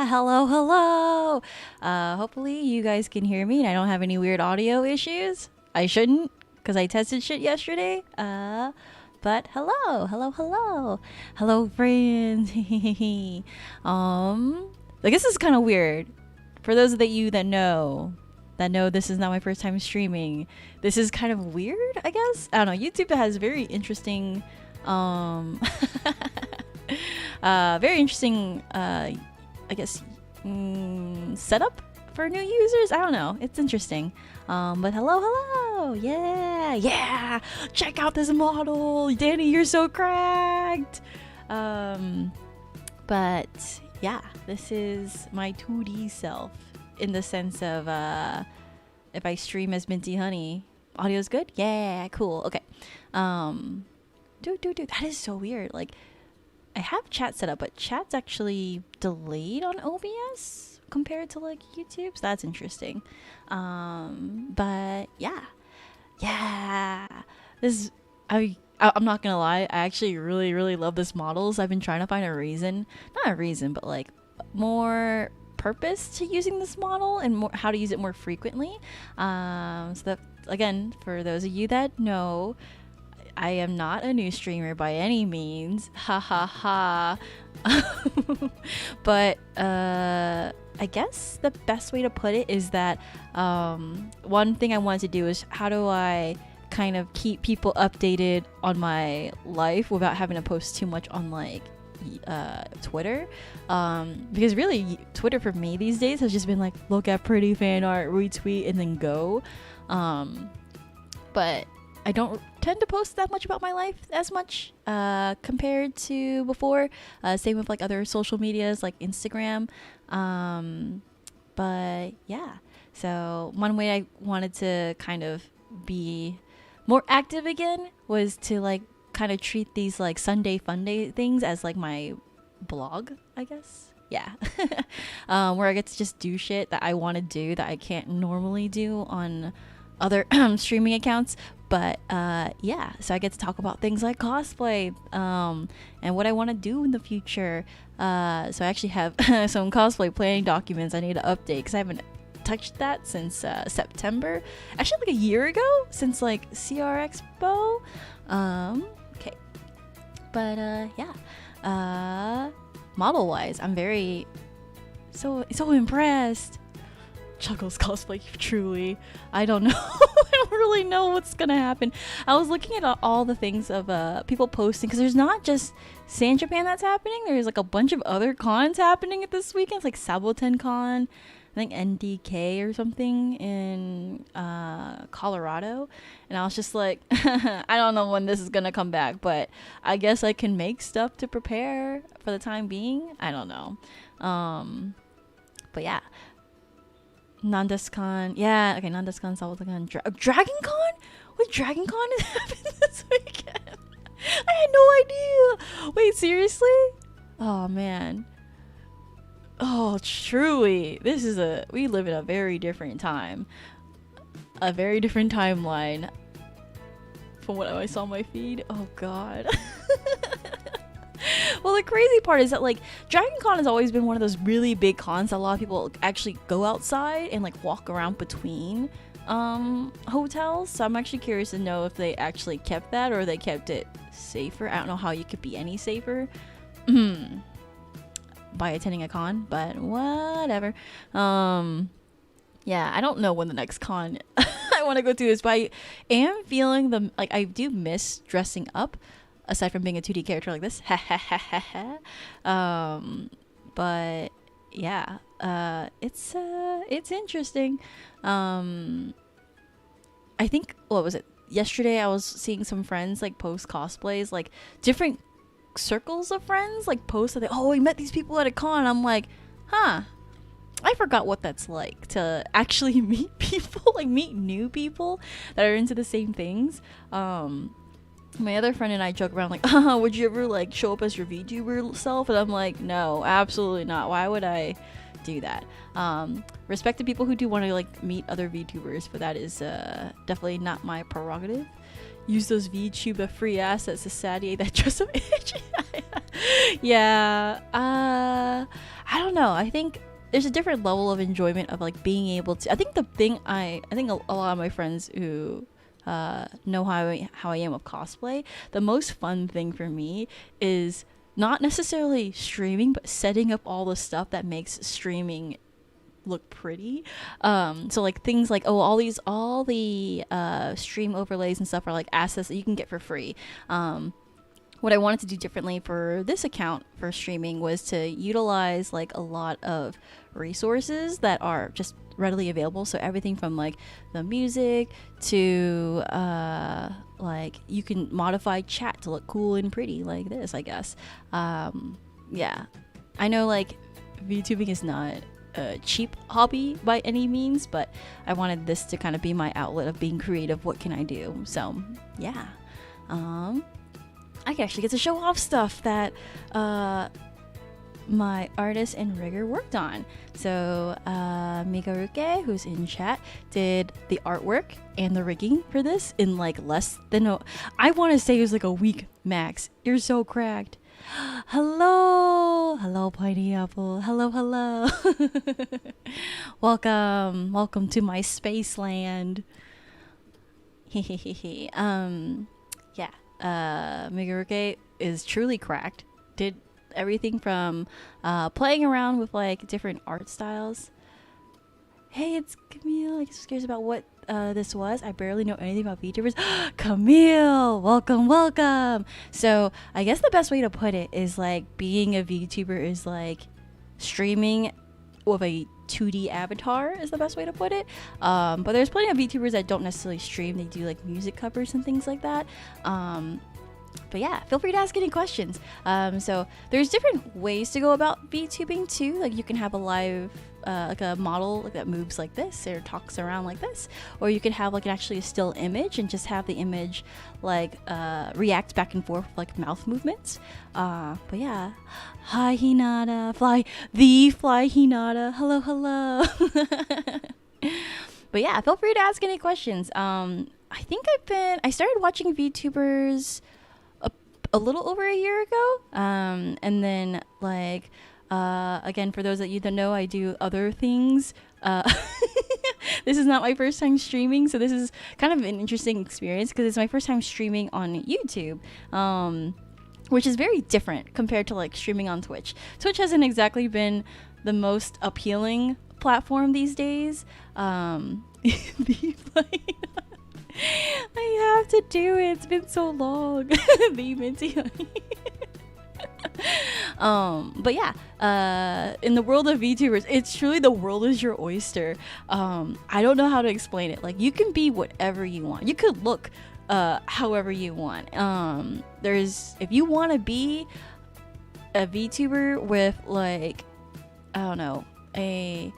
Hello. Hopefully you guys can hear me and I don't have any weird audio issues. I shouldn't, because I tested shit yesterday. But hello, friends. I guess this is kind of weird. For those of you that know this is not my first time streaming, this is kind of weird, I guess. I don't know. YouTube has very interesting, I guess, setup for new users. I don't know. It's interesting. But hello. Yeah. Check out this model. Danny, you're so cracked. But yeah, this is my 2D self in the sense of if I stream as Minty Honey, audio's good? Yeah, cool. Okay. Dude, that is so weird. Like, I have chat set up, but chat's actually delayed on OBS compared to like YouTube, so that's interesting. But yeah, this I'm not gonna lie, I actually really love this model. So I've been trying to find not a reason, but like more purpose to using this model and more how to use it more frequently. So that, again, for those of you that know, I am not a new streamer by any means. But I guess the best way to put it is that one thing I wanted to do is how do I kind of keep people updated on my life without having to post too much on like Twitter, because really Twitter for me these days has just been like, look at pretty fan art, retweet, and then go. But I don't tend to post that much about my life as much compared to before. Same with like other social medias like Instagram. But yeah, so one way I wanted to kind of be more active again was to like kind of treat these like Sunday Funday things as like my blog, I guess. Yeah. Where I get to just do shit that I want to do that I can't normally do on other streaming accounts. But yeah, so I get to talk about things like cosplay and what I want to do in the future. So I actually have some cosplay planning documents I need to update because I haven't touched that since September. Actually, like a year ago, since like CR Expo. Okay. But yeah. Model-wise, I'm very so impressed. Chuckles cosplay, truly. I don't know. I don't really know what's gonna happen. I was looking at all the things of people posting, because there's not just San Japan that's happening. There's like a bunch of other cons happening at this weekend. It's like Saboten Con, I think NDK or something in Colorado. And I was just like, I don't know when this is gonna come back, but I guess I can make stuff to prepare for the time being. I don't know. But yeah. Nandescon, yeah, okay, Nandescon, Saboten, Dragon Con? What Dragon Con is happening this weekend? I had no idea. Wait, seriously? Oh man. Oh, truly, we live in a very different time, a very different timeline from what I saw on my feed. Oh god. Well, the crazy part is that like Dragon Con has always been one of those really big cons that a lot of people actually go outside and like walk around between hotels. So I'm actually curious to know if they actually kept that or they kept it safer. I don't know how you could be any safer by attending a con, but whatever. Yeah, I don't know when the next con I want to go to is, but I am feeling I do miss dressing up. Aside from being a 2D character like this. But yeah, it's interesting. I think, what was it? Yesterday I was seeing some friends like post cosplays, like different circles of friends like post that we met these people at a con. I'm like, I forgot what that's like to actually meet people, like meet new people that are into the same things. My other friend and I joke around like, would you ever like show up as your VTuber self? And I'm like, no, absolutely not. Why would I do that? Respect to people who do want to like meet other VTubers, but that is definitely not my prerogative. Use those VTuber free assets to satiate that dress of itch. Yeah. I don't know. I think there's a different level of enjoyment of like being able to. I think the thing I think a lot of my friends who know how I am with cosplay, the most fun thing for me is not necessarily streaming, but setting up all the stuff that makes streaming look pretty. So like things like all the stream overlays and stuff are like assets that you can get for free. What I wanted to do differently for this account for streaming was to utilize like a lot of resources that are just readily available. So everything from like the music to like you can modify chat to look cool and pretty like this, I guess. Yeah, I know like VTubing is not a cheap hobby by any means, but I wanted this to kind of be my outlet of being creative. What can I do? So yeah. I can actually get to show off stuff that my artist and rigger worked on. So Migaruke, who's in chat, did the artwork and the rigging for this in like less than I want to say it was like a week max. You're so cracked. Hello pineapple. Hello. welcome to my space land. Yeah. Migaruke is truly cracked. Did everything from playing around with like different art styles. Hey, it's Camille. I just curious about what this was. I barely know anything about VTubers. Camille, welcome. So I guess the best way to put it is like being a VTuber is like streaming with a 2D avatar is the best way to put it. But there's plenty of VTubers that don't necessarily stream. They do like music covers and things like that. But yeah, feel free to ask any questions. So there's different ways to go about VTubing too. Like you can have a live like a model that moves like this or talks around like this, or you could have like actually a still image and just have the image like react back and forth with like mouth movements. But yeah, hi Hinata, fly Hinata, hello. But yeah, feel free to ask any questions. I think I started watching VTubers a little over a year ago, and then like again, for those that you don't know, I do other things. This is not my first time streaming, so this is kind of an interesting experience because it's my first time streaming on YouTube, which is very different compared to like streaming on Twitch. Twitch hasn't exactly been the most appealing platform these days. I have to do it. It's been so long. The minty. But yeah, in the world of VTubers, it's truly the world is your oyster. I don't know how to explain it. Like you can be whatever you want. You could look however you want. If you want to be a VTuber with like, I don't know, a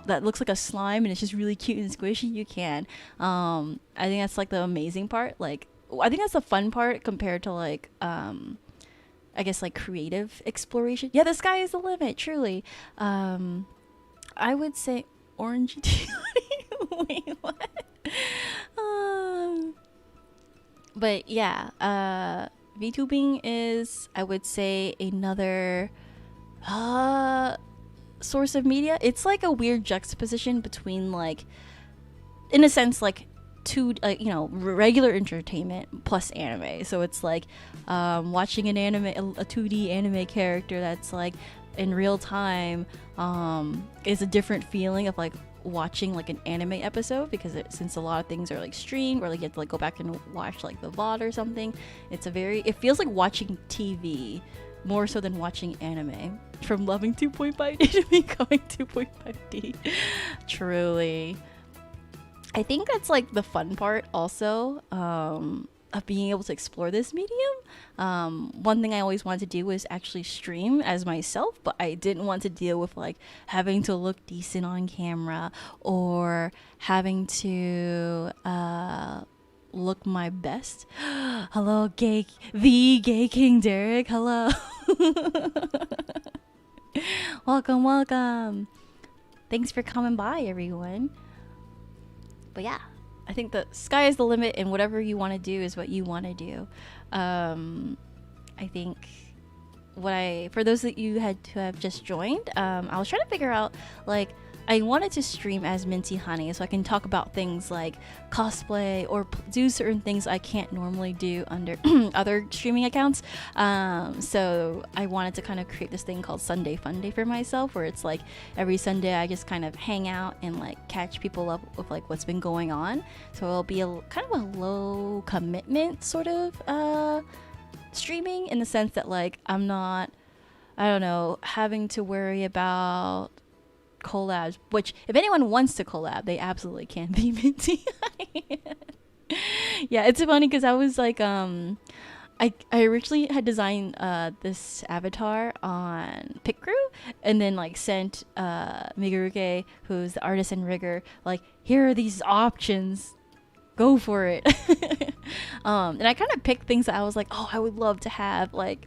that looks like a slime and it's just really cute and squishy, you can. I think that's like the amazing part. Like I think that's the fun part compared to like I guess like creative exploration. Yeah, the sky is the limit, truly. I would say orange tea. Wait, what? But yeah, VTubing is, I would say, another source of media. It's like a weird juxtaposition between like, in a sense, like regular entertainment plus anime. So it's like watching an anime, a 2D anime character that's like in real time is a different feeling of like watching like an anime episode, because since a lot of things are like streamed or like you have to like go back and watch like the VOD or something, it feels like watching TV more so than watching anime. From loving 2.5D to becoming 2.5D. Truly. I think that's like the fun part also of being able to explore this medium. One thing I always wanted to do was actually stream as myself, but I didn't want to deal with like having to look decent on camera or having to look my best. Hello, the gay King Derek. Hello. Welcome. Thanks for coming by, everyone. But yeah, I think the sky is the limit, and whatever you want to do is what you want to do. I think for those that you had to have just joined, I was trying to figure out, like, I wanted to stream as Minty Honey so I can talk about things like cosplay or do certain things I can't normally do under other streaming accounts. So I wanted to kind of create this thing called Sunday Funday for myself, where it's like every Sunday I just kind of hang out and like catch people up with like what's been going on. So it'll be a kind of a low commitment sort of streaming, in the sense that like I'm not, I don't know, having to worry about collabs, which if anyone wants to collab, they absolutely can be Minty. Yeah, it's funny because I was like I originally had designed this avatar on Pick Crew, and then like sent Migaruke, who's the artist and rigger, like, here are these options, go for it. And I kind of picked things that I was like, oh, I would love to have like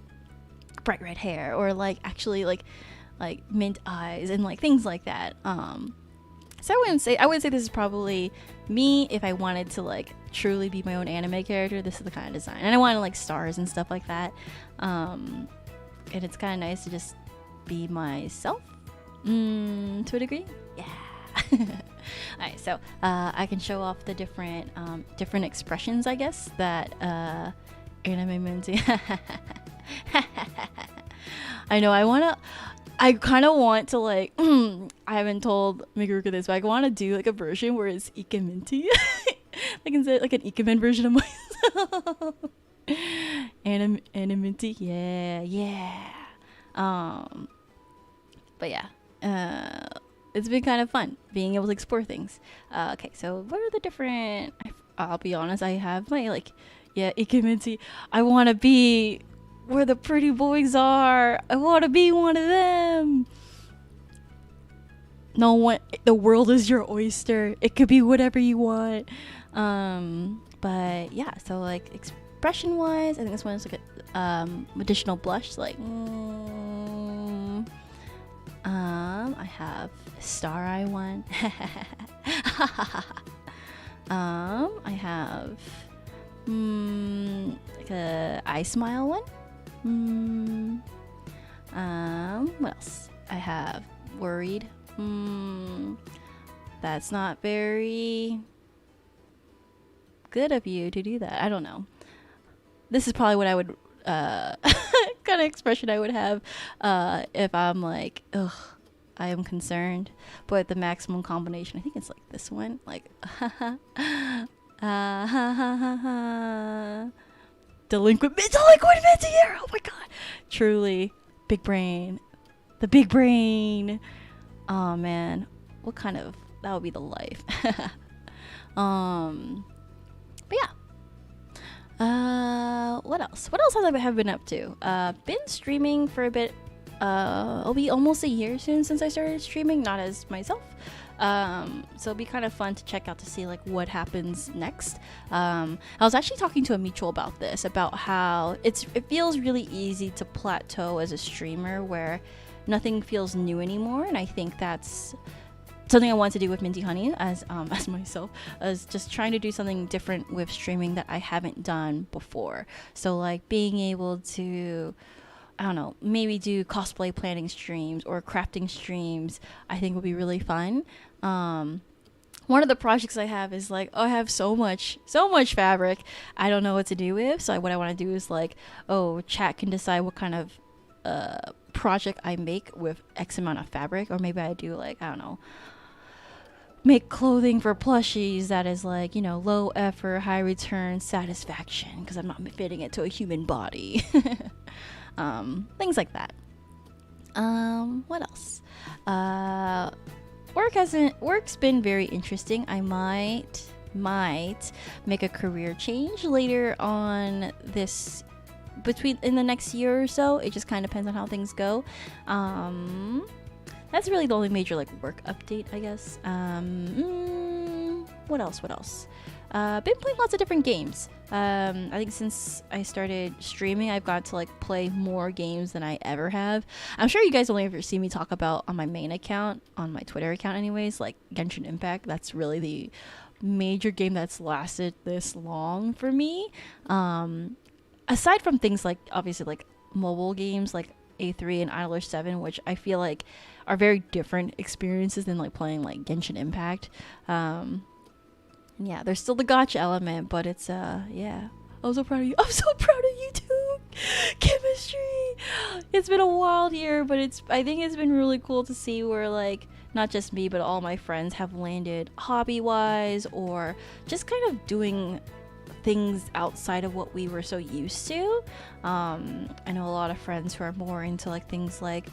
bright red hair, or like actually like mint eyes, and like things like that. So I would say this is probably me if I wanted to like truly be my own anime character. This is the kind of design, and I wanted like stars and stuff like that. And it's kind of nice to just be myself, to a degree. Yeah. Alright, so I can show off the different expressions, I guess, that anime Minty. I know, I kind of want to like I haven't told Migaruke this, but I want to do like a version where it's Ikeminty. Like instead, like an Ikemen version of myself. Animinty, yeah. But yeah, it's been kind of fun being able to explore things. Okay, so what are the different? I'll be honest, I have my like, Ikeminty. I want to be where the pretty boys are. I want to be one of them. No one, the world is your oyster. It could be whatever you want. But yeah, so like expression wise, I think this one is like a additional blush. Like, I have a star eye one. I have like a eye smile one. What else? I have worried. That's not very good of you to do that. I don't know. This is probably what I would kind of expression I would have if I'm like, ugh, I am concerned. But the maximum combination, I think it's like this one, like delinquent Minty here. Oh my god, truly big brain, the big brain. Oh man, what kind of, that would be the life. But yeah, what else have I been up to? Been streaming for a bit. It'll be almost a year soon since I started streaming, not as myself. So it'll be kind of fun to check out to see like what happens next. I was actually talking to a mutual about this, about how it feels really easy to plateau as a streamer where nothing feels new anymore, and I think that's something I want to do with Minty Honey as myself, as just trying to do something different with streaming that I haven't done before. So like being able to, I don't know, maybe do cosplay planning streams or crafting streams, I think would be really fun. One of the projects I have is like, oh, I have so much fabric I don't know what to do with. So what I want to do is like, oh, chat can decide what kind of project I make with X amount of fabric, or maybe I do like, I don't know, make clothing for plushies that is like, you know, low effort, high return satisfaction because I'm not fitting it to a human body. Things like that. What else? Work's been very interesting. I might make a career change later on this, in the next year or so. It just kind of depends on how things go. That's really the only major like work update, I guess. What else? Been playing lots of different games. I think since I started streaming, I've got to like play more games than I ever have. I'm sure you guys only ever see me talk about on my main account, on my Twitter account anyways, like Genshin Impact. That's really the major game that's lasted this long for me. Aside from things like, obviously, like mobile games, like A3 and Idler 7, which I feel like are very different experiences than like playing like Genshin Impact. Yeah, there's still the gacha element, but it's yeah. I'm so proud of you. I'm so proud of you too. Chemistry. It's been a wild year, but I think it's been really cool to see where like not just me but all my friends have landed hobby-wise, or just kind of doing things outside of what we were so used to. I know a lot of friends who are more into like things like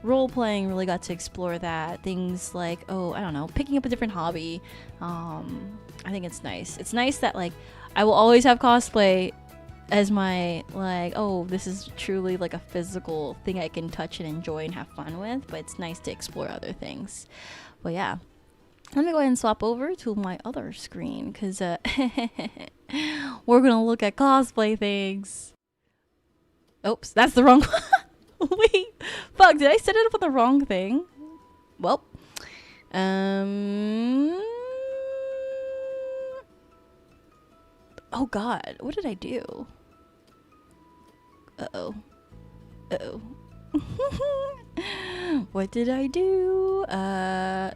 role playing really got to explore that. Things like, oh, I don't know, picking up a different hobby. I think it's nice. It's nice that like I will always have cosplay as my like, oh, this is truly like a physical thing I can touch and enjoy and have fun with, but it's nice to explore other things. But yeah, let me go ahead and swap over to my other screen because we're gonna look at cosplay things. Oops, that's the wrong one. Wait, fuck, did I set it up on the wrong thing? Well, oh god, what did I do? Uh-oh. Uh-oh. What did I do? What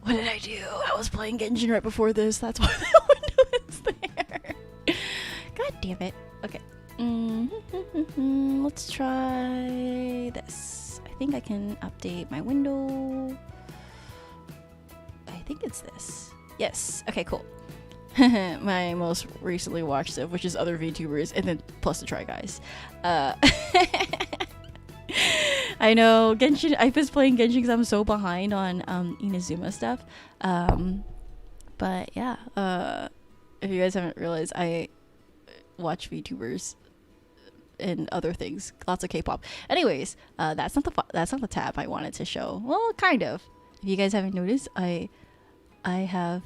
did I do? I was playing Genshin right before this. That's why the window is there. God damn it. Okay. Let's try this. I think I can update my window. I think it's this. Yes. Okay, cool. My most recently watched of, which is other VTubers, and then plus the Try Guys. I know Genshin. I was playing Genshin because I'm so behind on Inazuma stuff. But yeah, if you guys haven't realized, I watch VTubers and other things, lots of K-pop. Anyways, that's not the tab I wanted to show. Well, kind of. If you guys haven't noticed, I have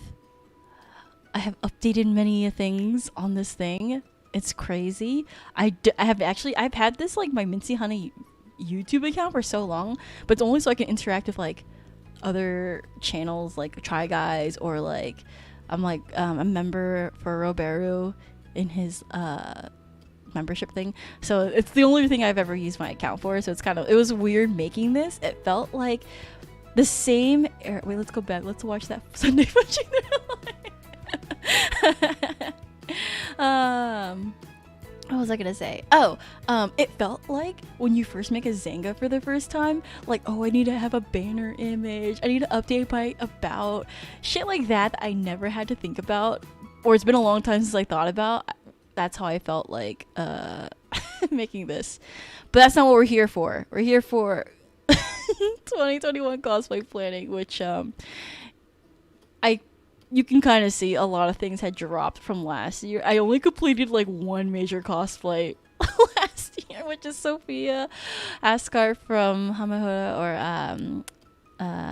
updated many things on this thing. It's crazy. I've had this like my Minty Honey YouTube account for so long, but it's only so I can interact with like other channels like Try Guys, or like I'm like a member for Roberu in his membership thing. So it's the only thing I've ever used my account for. So it was weird making this. It felt like the same wait, let's go back. Let's watch that Sunday punching what was I gonna say? Oh, it felt like when you first make a Zanga for the first time, like, oh, I need to have a banner image, I need to update my about, shit like that I never had to think about, or it's been a long time since I thought about. That's how I felt like making this. But that's not what we're here for. We're here for 2021 cosplay planning, which you can kind of see a lot of things had dropped from last year. I only completed like one major cosplay last year, which is Sophia Asgard from Hamahura, or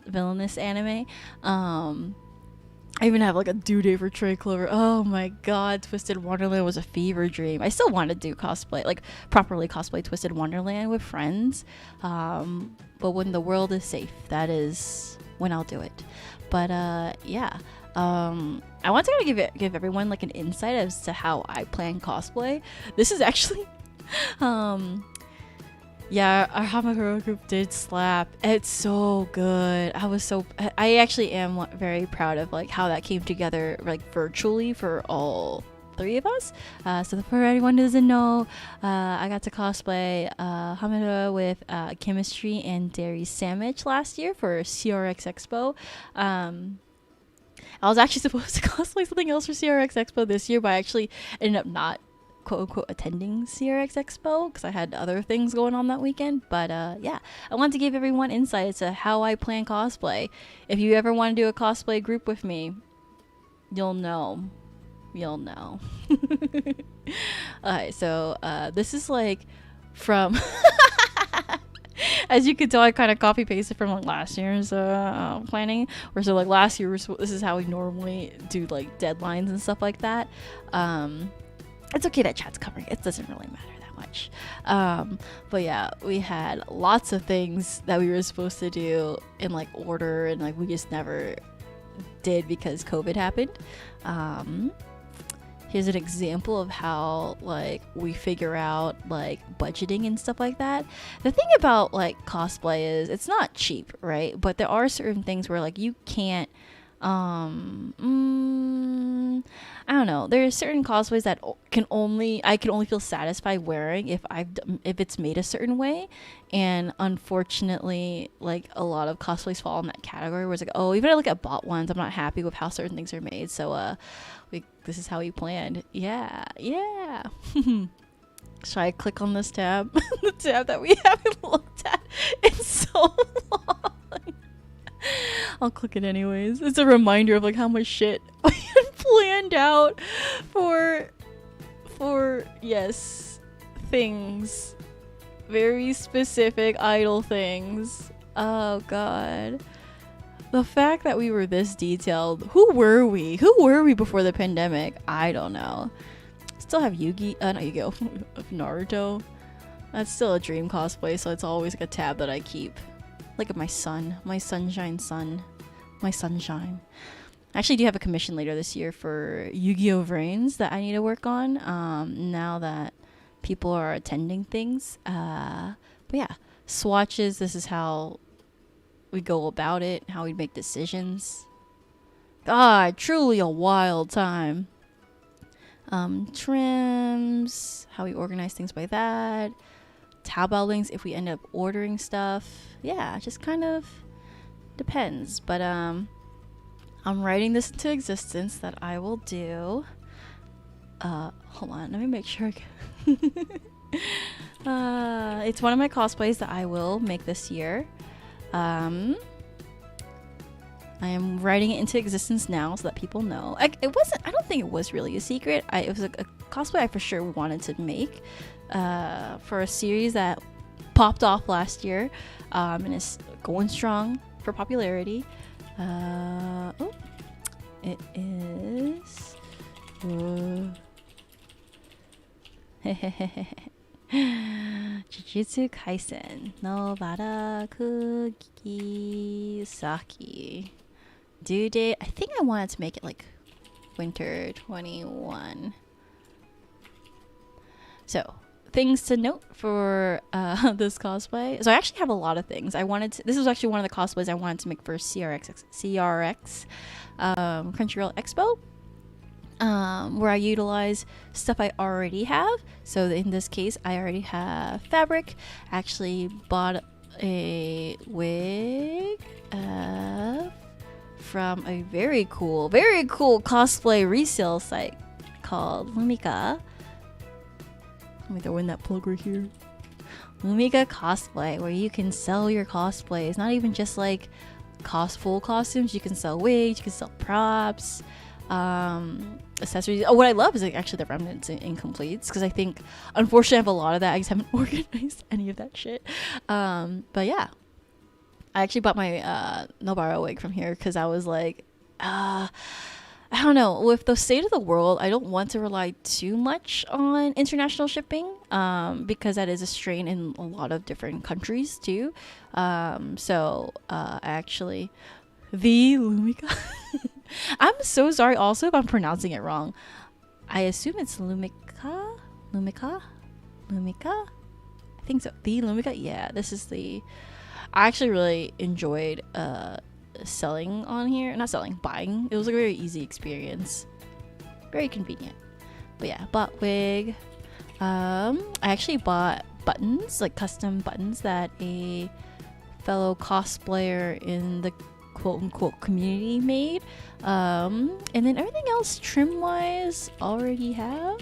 Villainous Anime. I even have like a due date for Trey Clover. Oh my god, Twisted Wonderland was a fever dream. I still want to do cosplay, like properly cosplay Twisted Wonderland with friends. But when the world is safe, that is when I'll do it. But yeah, I want to kind of give everyone like an insight as to how I plan cosplay. This is actually, yeah, our Hamahura group did slap. It's so good. I actually am very proud of like how that came together, like virtually for all three of us. So for anyone who doesn't know, I got to cosplay Hamahura with Chemistry and Dairy Sandwich last year for CRX Expo. I was actually supposed to cosplay something else for CRX Expo this year, but I actually ended up not quote-unquote attending CRX Expo because I had other things going on that weekend. But yeah, I wanted to give everyone insight as to how I plan cosplay. If you ever want to do a cosplay group with me, you'll know. Alright, so this is like from as you can tell, I kind of copy pasted from like last year's planning, or so like last year this is how we normally do like deadlines and stuff like that. It's okay that chat's covering it doesn't really matter that much. But yeah, we had lots of things that we were supposed to do in like order, and like we just never did because COVID happened. here's an example of how like we figure out like budgeting and stuff like that. The thing about like cosplay is it's not cheap, right? But there are certain things where like you can't I don't know. There are certain cosplays that I can only feel satisfied wearing if if it's made a certain way, and unfortunately, like a lot of cosplays fall in that category where it's like, oh, even if I look at bought ones, I'm not happy with how certain things are made. So this is how we planned. Yeah. Should I click on this tab? The tab that we haven't looked at in so long. I'll click it anyways. It's a reminder of like how much shit we had planned out for yes, things. Very specific idle things. Oh god. The fact that we were this detailed. Who were we? Who were we before the pandemic? I don't know. Still have not Yu-Gi-Oh! Naruto. That's still a dream cosplay, so it's always like a tab that I keep. Look at my son. My sunshine son. My sunshine. I actually do have a commission later this year for Yu-Gi-Oh! Vrains that I need to work on. Now that people are attending things. But yeah. Swatches, this is how we go about it. How we make decisions. God, truly a wild time. Trims. How we organize things by that. Taobao links if we end up ordering stuff. Yeah, just kind of depends. But I'm writing this into existence that I will do. Hold on, let me make sure. It's one of my cosplays that I will make this year. I am writing it into existence now so that people know. I don't think it was really a secret. It was a cosplay I for sure wanted to make for a series that popped off last year and is going strong for popularity. It is Jujutsu Kaisen no Barakugi Saki. Due date, I think I wanted to make it like winter 21. So things to note for this cosplay. So I actually have a lot of things. This was actually one of the cosplays I wanted to make for CRX Crunchyroll Expo, where I utilize stuff I already have. So in this case, I already have fabric. I actually bought a wig from a very cool cosplay resale site called Lumika. Let me throw in that plug right here. Lumika Cosplay, where you can sell your cosplays. Not even just like full costumes. You can sell wigs, you can sell props, accessories. What I love is like actually the remnants and incompletes, because I think unfortunately I have a lot of that. I just haven't organized any of that shit. But yeah, I actually bought my Nobara wig from here because I was like, I don't know, with the state of the world, I don't want to rely too much on international shipping, because that is a strain in a lot of different countries too. Actually, the Lumika. I'm so sorry also if I'm pronouncing it wrong. I assume it's Lumika? I think so. The Lumika? Yeah, this is the... I actually really enjoyed selling on here. Not selling, buying. It was like a very easy experience. Very convenient. But yeah, bought wig. I actually bought buttons, like custom buttons that a fellow cosplayer in the quote-unquote community made. And then everything else trim-wise already have.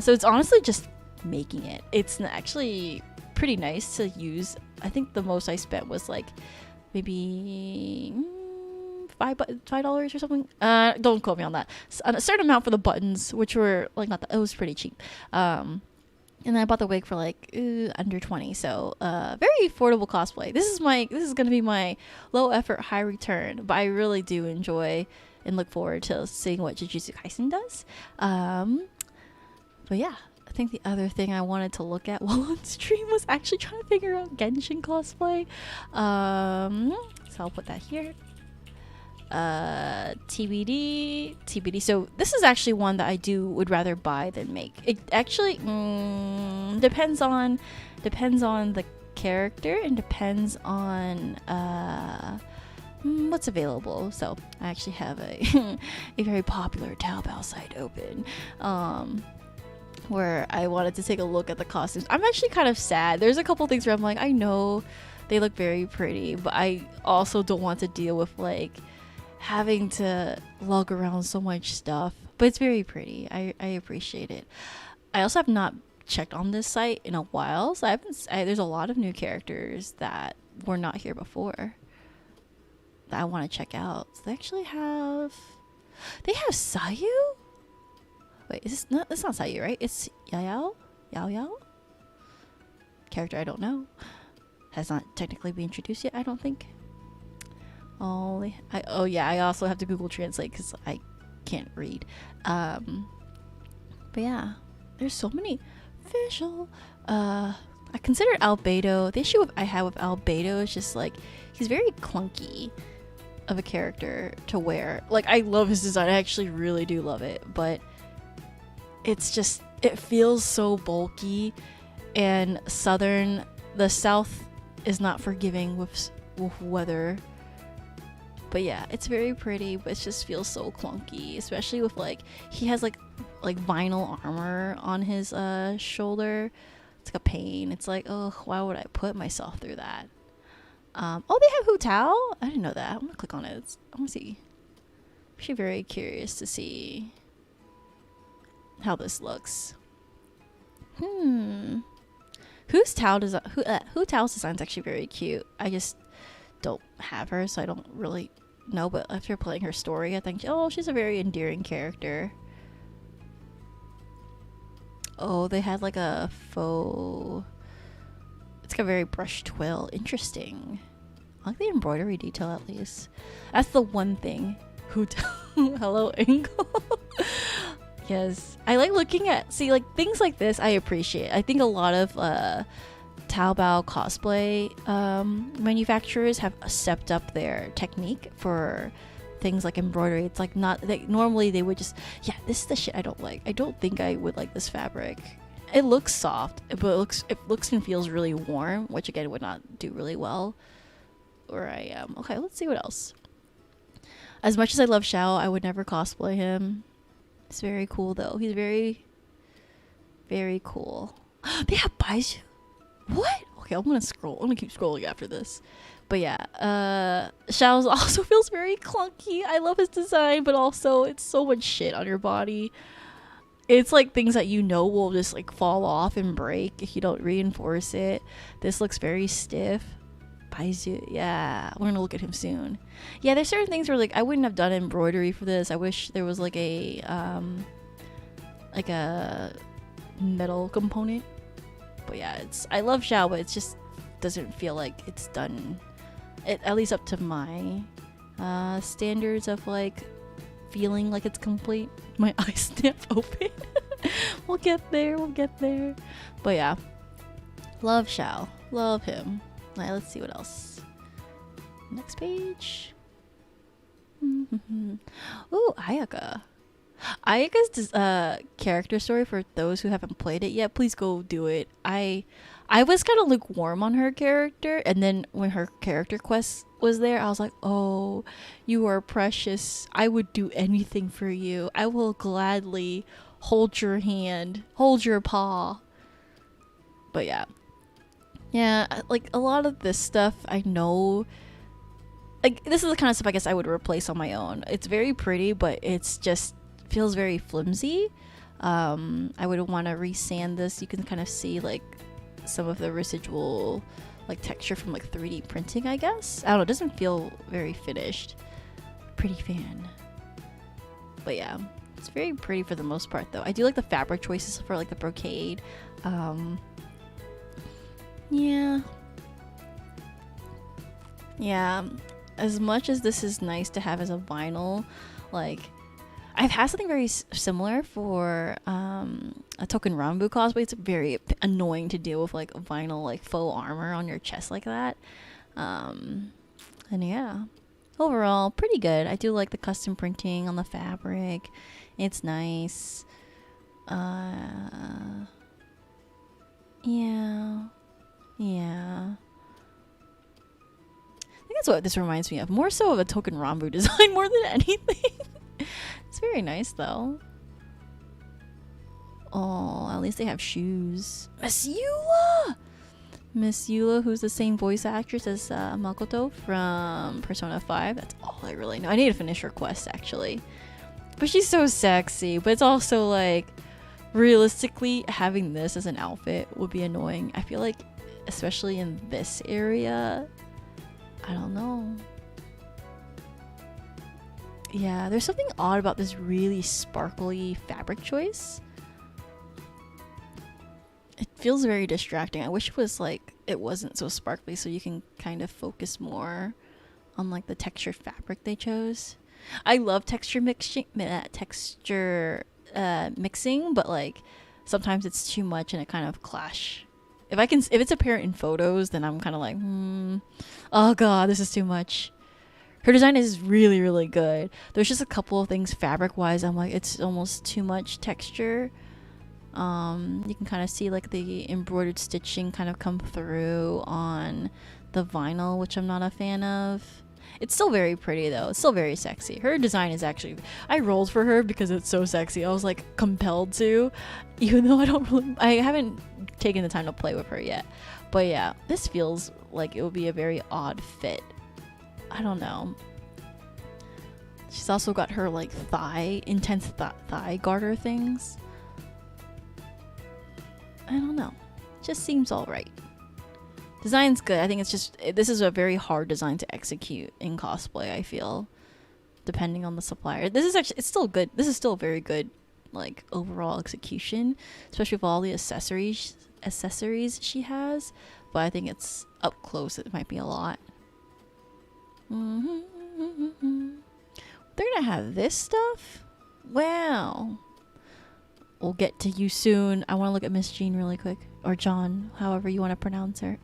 So it's honestly just making it. It's actually pretty nice to use. I think the most I spent was like maybe $5 or something. Don't quote me on that. A certain amount for the buttons, which were like not that, it was pretty cheap. And then I bought the wig for like under 20. So very affordable cosplay. This is gonna be my low effort, high return. But I really do enjoy and look forward to seeing what Jujutsu Kaisen does. But yeah, I think the other thing I wanted to look at while on stream was actually trying to figure out Genshin cosplay. So I'll put that here. TBD. So this is actually one that I would rather buy than make. It actually depends on the character and depends on what's available. So I actually have a a very popular Taobao site open where I wanted to take a look at the costumes. I'm actually kind of sad. There's a couple things where I'm like, I know they look very pretty, but I also don't want to deal with like having to lug around so much stuff. But it's very pretty. I appreciate it. I also have not checked on this site in a while, so there's a lot of new characters that were not here before that I want to check out. So they actually have Sayu. Wait, is this not? That's not Sayu, right? It's Yao. Character I don't know. Has not technically been introduced yet, I don't think. Oh yeah, I also have to Google Translate because I can't read. But yeah, there's so many visual. I consider Albedo. The issue I have with Albedo is just like he's very clunky of a character to wear. Like I love his design. I actually really do love it, but it's just it feels so bulky, and the South is not forgiving with weather. But yeah, it's very pretty, but it just feels so clunky, especially with like he has like vinyl armor on his shoulder. It's like a pain. It's like, oh, why would I put myself through that? Oh, they have Hu Tao. I didn't know that. I'm gonna click on it. I want to see. I'm actually very curious to see how this looks. Hu Tao's design is actually very cute. I just don't have her, so I don't really know. But after playing her story, I think, oh, she's a very endearing character. Oh, they had like a faux. It's got a very brushed twill. Interesting. I like the embroidery detail at least. That's the one thing. Hello, angle. Yes, I like looking at like things like this. I appreciate. I think a lot of Taobao cosplay manufacturers have stepped up their technique for things like embroidery. It's like not like normally they would just, yeah, this is the shit I don't like. I don't think I would like this fabric. It looks soft, but it looks and feels really warm, which again would not do really well where I am. Okay, let's see what else. As much as I love Xiao, I would never cosplay him. It's very cool though. He's very, very cool. They have Baiju. What? Okay, I'm gonna scroll. I'm gonna keep scrolling after this. But yeah, Xiao's also feels very clunky. I love his design, but also it's so much shit on your body. It's like things that will just like fall off and break if you don't reinforce it. This looks very stiff. Baiju, yeah, we're gonna look at him soon. Yeah, there's certain things where like I wouldn't have done embroidery for this. I wish there was like a metal component. But yeah, I love Xiao, but it just doesn't feel like it's done. At least up to my standards of like feeling like it's complete. My eyes snap open. We'll get there. But yeah, love Xiao. Love him. Alright, let's see what else. Next page. Ooh, Ayaka. Ayaka's character story, for those who haven't played it yet, please go do it. I was kind of lukewarm on her character, and then when her character quest was there, I was like, oh, you are precious. I would do anything for you. I will gladly hold your hand, hold your paw. But yeah, like a lot of this stuff I know, like this is the kind of stuff I guess I would replace on my own. It's very pretty, but it's just feels very flimsy. I would want to resand this. You can kind of see like some of the residual like texture from like 3D printing, I guess. I don't know, it doesn't feel very finished. Pretty fan. But yeah, it's very pretty for the most part though. I do like the fabric choices for like the brocade. Yeah, as much as this is nice to have as a vinyl, like I've had something very similar for a Token Ranbu cosplay. It's very annoying to deal with like vinyl like faux armor on your chest like that. And yeah, overall, pretty good. I do like the custom printing on the fabric. It's nice. Yeah. Yeah. I think that's what this reminds me of. More so of a Token Ranbu design more than anything. It's very nice though. Oh, at least they have shoes. Miss Eula! Miss Eula, who's the same voice actress as Makoto from Persona 5. That's all I really know. I need to finish her quest actually. But she's so sexy. But it's also like, realistically, having this as an outfit would be annoying. I feel like, especially in this area, I don't know. Yeah, there's something odd about this really sparkly fabric choice. It feels very distracting. I wish it was like, it wasn't so sparkly so you can kind of focus more on like the textured fabric they chose. I love texture mixing, mixing, but like sometimes it's too much and it kind of clash. If it's apparent in photos, then I'm kind of like, oh god, this is too much. Her design is really, really good. There's just a couple of things fabric-wise I'm like, it's almost too much texture. You can kind of see like the embroidered stitching kind of come through on the vinyl, which I'm not a fan of. It's still very pretty though. It's still very sexy. Her design is actually, I rolled for her because it's so sexy. I was like compelled to, even though I haven't taken the time to play with her yet. But yeah, this feels like it would be a very odd fit. I don't know. She's also got her like intense thigh garter things. I don't know. Just seems alright. Design's good. I think it's just, this is a very hard design to execute in cosplay, I feel. Depending on the supplier. This is actually, it's still good. This is still very good, like, overall execution. Especially with all the accessories she has. But I think it's up close. It might be a lot. They're gonna have this stuff? Wow. We'll get to you soon. I want to look at Miss Jean really quick. Or John, however you want to pronounce her.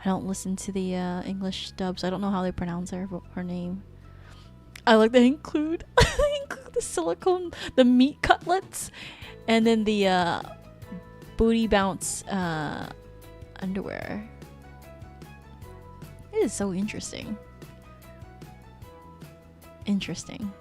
I don't listen to the English dubs. I don't know how they pronounce her name. I like they include the silicone, the meat cutlets, and then the booty bounce underwear. It is so interesting. Interesting.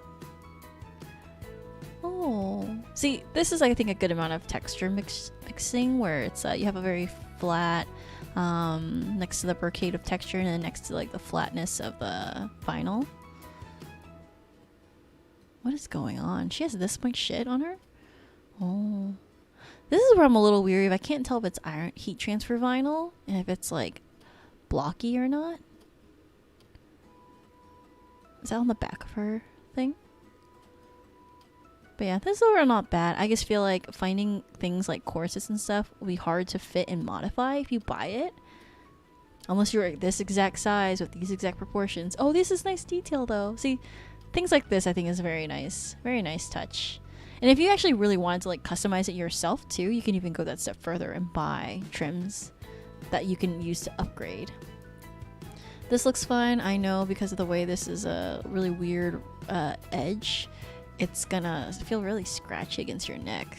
Oh, see, this is I think a good amount of texture mixing where it's you have a very flat next to the brocade of texture and then next to like the flatness of the vinyl. What is going on? She has this much shit on her? Oh, this is where I'm a little weary. If I can't tell if it's iron heat transfer vinyl and if it's like blocky or not. Is that on the back of her thing? But yeah, this is overall not bad. I just feel like finding things like corsets and stuff will be hard to fit and modify if you buy it. Unless you're like this exact size with these exact proportions. Oh, this is nice detail though. See, things like this I think is very nice. Very nice touch. And if you actually really wanted to like customize it yourself too, you can even go that step further and buy trims that you can use to upgrade. This looks fine. I know because of the way this is a really weird edge. It's gonna feel really scratchy against your neck.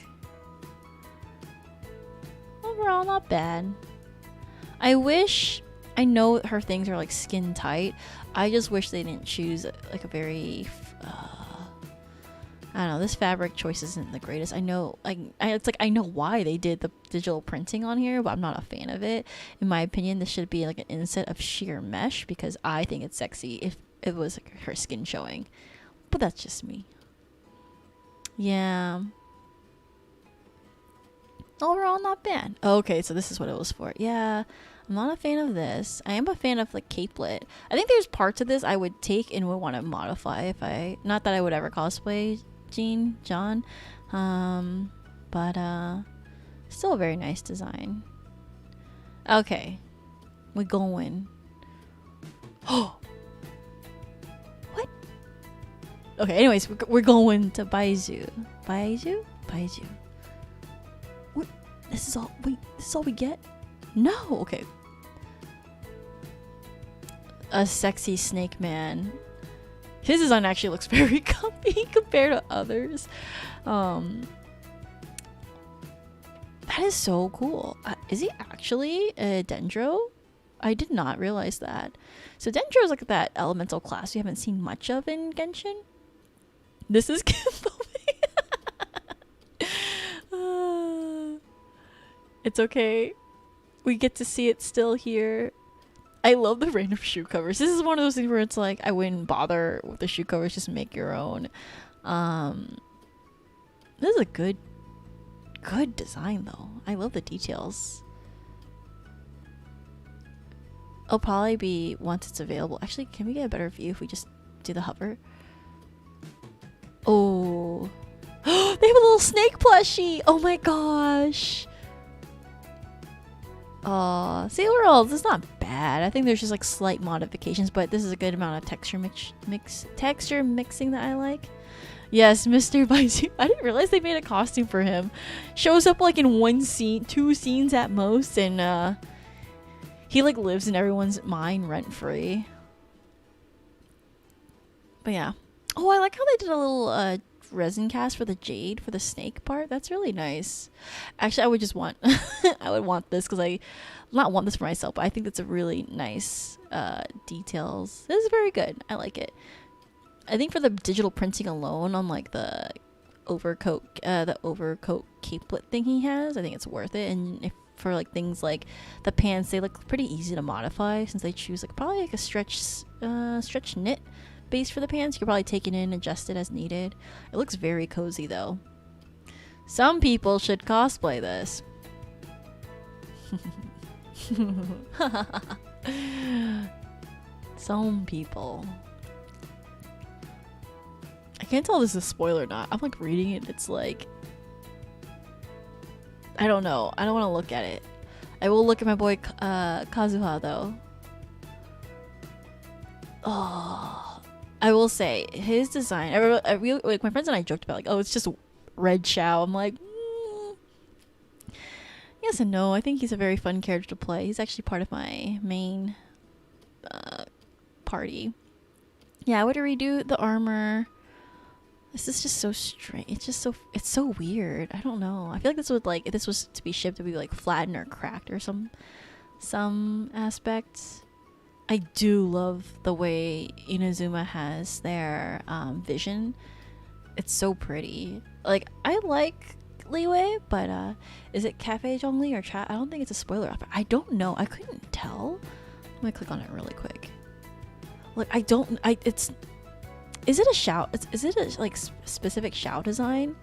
Overall, not bad. I know her things are like skin tight. I just wish they didn't choose like a very, I don't know, this fabric choice isn't the greatest. I know, it's like I know why they did the digital printing on here, but I'm not a fan of it. In my opinion, this should be like an inset of sheer mesh because I think it's sexy if it was like her skin showing. But that's just me. Yeah. Overall, not bad. Okay, so this is what it was for. Yeah, I'm not a fan of this. I am a fan of like capelet. I think there's parts of this I would take and would want to modify if not that I would ever cosplay John. But still a very nice design. Okay, we going. Oh. Okay, anyways, we're going to Baizu. Baizu? What? This is all we get? No, okay. A sexy snake man. His design actually looks very comfy compared to others. That is so cool. Is he actually a Dendro? I did not realize that. So Dendro is like that elemental class we haven't seen much of in Genshin. This is it's okay. We get to see it still here. I love the random shoe covers. This is one of those things where it's like, I wouldn't bother with the shoe covers, just make your own. This is a good design though. I love the details. It'll probably be once it's available. Actually, can we get a better view if we just do the hover? Oh. They have a little snake plushie! Oh my gosh! Sailor World is not bad. I think there's just like slight modifications, but this is a good amount of texture mixing that I like. Yes, Mr. Baizu. I didn't realize they made a costume for him. Shows up like in one scene, 2 scenes at most, and he like lives in everyone's mind rent free. But yeah. Oh, I like how they did a little resin cast for the jade for the snake part. That's really nice. Actually, I would just want I would want this because I not want this for myself, but I think that's a really nice details. This is very good. I like it. I think for the digital printing alone on like the overcoat capelet thing he has, I think it's worth it. And if for like things like the pants, they look pretty easy to modify since they choose like probably like a stretch knit base for the pants. You can probably take it in, adjust it as needed. It looks very cozy though. Some people should cosplay this. Some people. I can't tell if this is a spoiler or not. I'm like reading it. It's like, I don't know. I don't want to look at it. I will look at my boy Kazuha though. Oh. I will say his design. Like my friends and I joked about like, oh, it's just red Shao. I'm like, yes and no. I think he's a very fun character to play. He's actually part of my main party. Yeah, I would redo the armor. This is just so strange. It's so weird. I don't know. I feel like this would like if this was to be shipped, it would be like flattened or cracked or some aspects. I do love the way Inazuma has their vision. It's so pretty. Like, I like Liwei, but is it Cafe Zhongli or chat? I don't think it's a spoiler. I don't know. I couldn't tell. I'm gonna click on it really quick. Like, is it a Shao? Is it a like specific Shao design?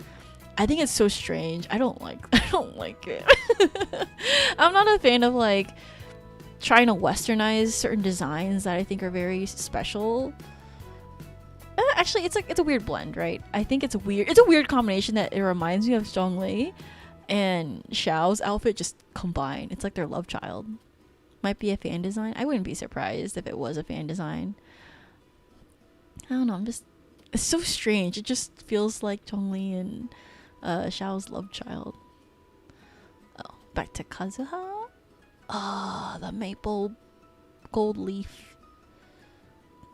I think it's so strange. I don't like it. I'm not a fan of like trying to westernize certain designs that I think are very special. Actually, it's a weird blend, right? I think it's a weird combination that it reminds me of Zhongli and Xiao's outfit just combined. It's like their love child. Might be a fan design. I wouldn't be surprised if it was a fan design. I don't know. It's so strange. It just feels like Zhongli and Xiao's love child. Oh, back to Kazuha. Ah, the maple gold leaf.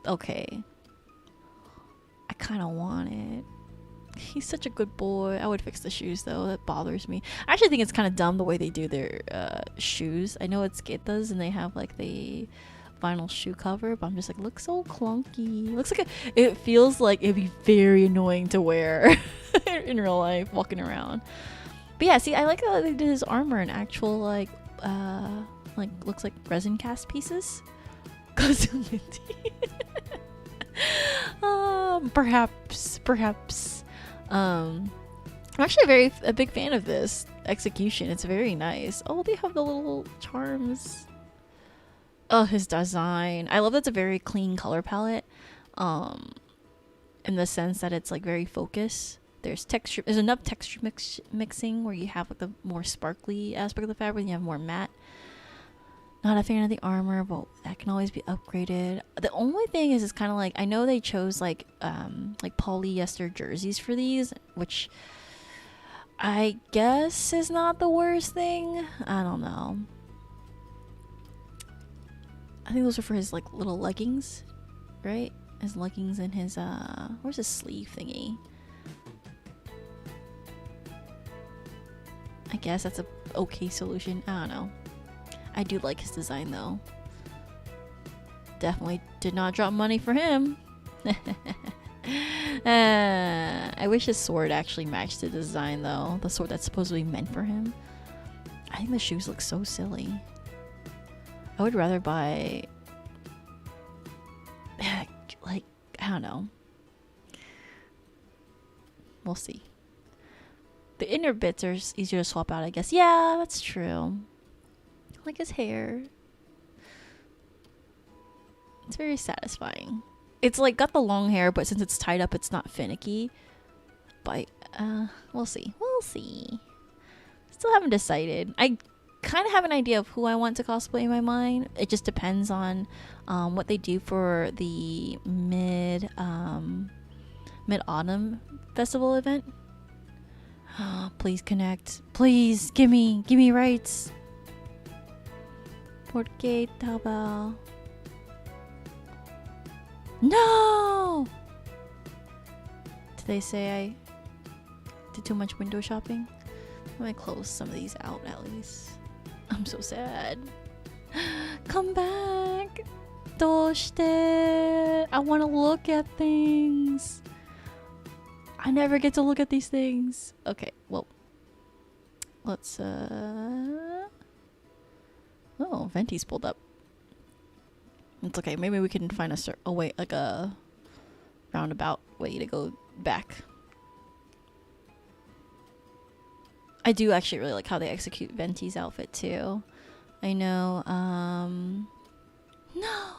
Okay. I kind of want it. He's such a good boy. I would fix the shoes though. That bothers me. I actually think it's kind of dumb the way they do their shoes. I know it's Getas and they have like the vinyl shoe cover, but I'm just like, looks so clunky. Looks like it feels like it'd be very annoying to wear in real life walking around. But yeah, see, I like how they did his armor in actual like looks like resin cast pieces. Perhaps. I'm actually a big fan of this execution. It's very nice. Oh, they have the little charms. Oh, his design. I love that it's a very clean color palette. In the sense that it's like very focused. There's enough texture mixing where you have like the more sparkly aspect of the fabric and you have more matte. Not a fan of the armor, but that can always be upgraded. The only thing is, it's kind of like, I know they chose like polyester jerseys for these, which I guess is not the worst thing. I don't know. I think those are for his like little leggings, right? His leggings and his where's his sleeve thingy? I guess that's a okay solution. I don't know. I do like his design though. Definitely did not drop money for him. I wish his sword actually matched the design though. The sword that's supposedly meant for him. I think the shoes look so silly. I would rather buy like, I don't know. We'll see. The inner bits are easier to swap out, I guess. Yeah, that's true. Like his hair. It's very satisfying. It's like got the long hair, but since it's tied up, it's not finicky. But we'll see. We'll see. Still haven't decided. I kind of have an idea of who I want to cosplay in my mind. It just depends on what they do for the mid-autumn festival event. Please connect. Please give me rights. Porque taba. No! Did they say I did too much window shopping? Let me close some of these out at least. I'm so sad. Come back. どうして? I want to look at things. I never get to look at these things. Okay, well. Let's oh, Venti's pulled up. It's okay. Maybe we can find a way, like a roundabout way to go back. I do actually really like how they execute Venti's outfit too. I know. No.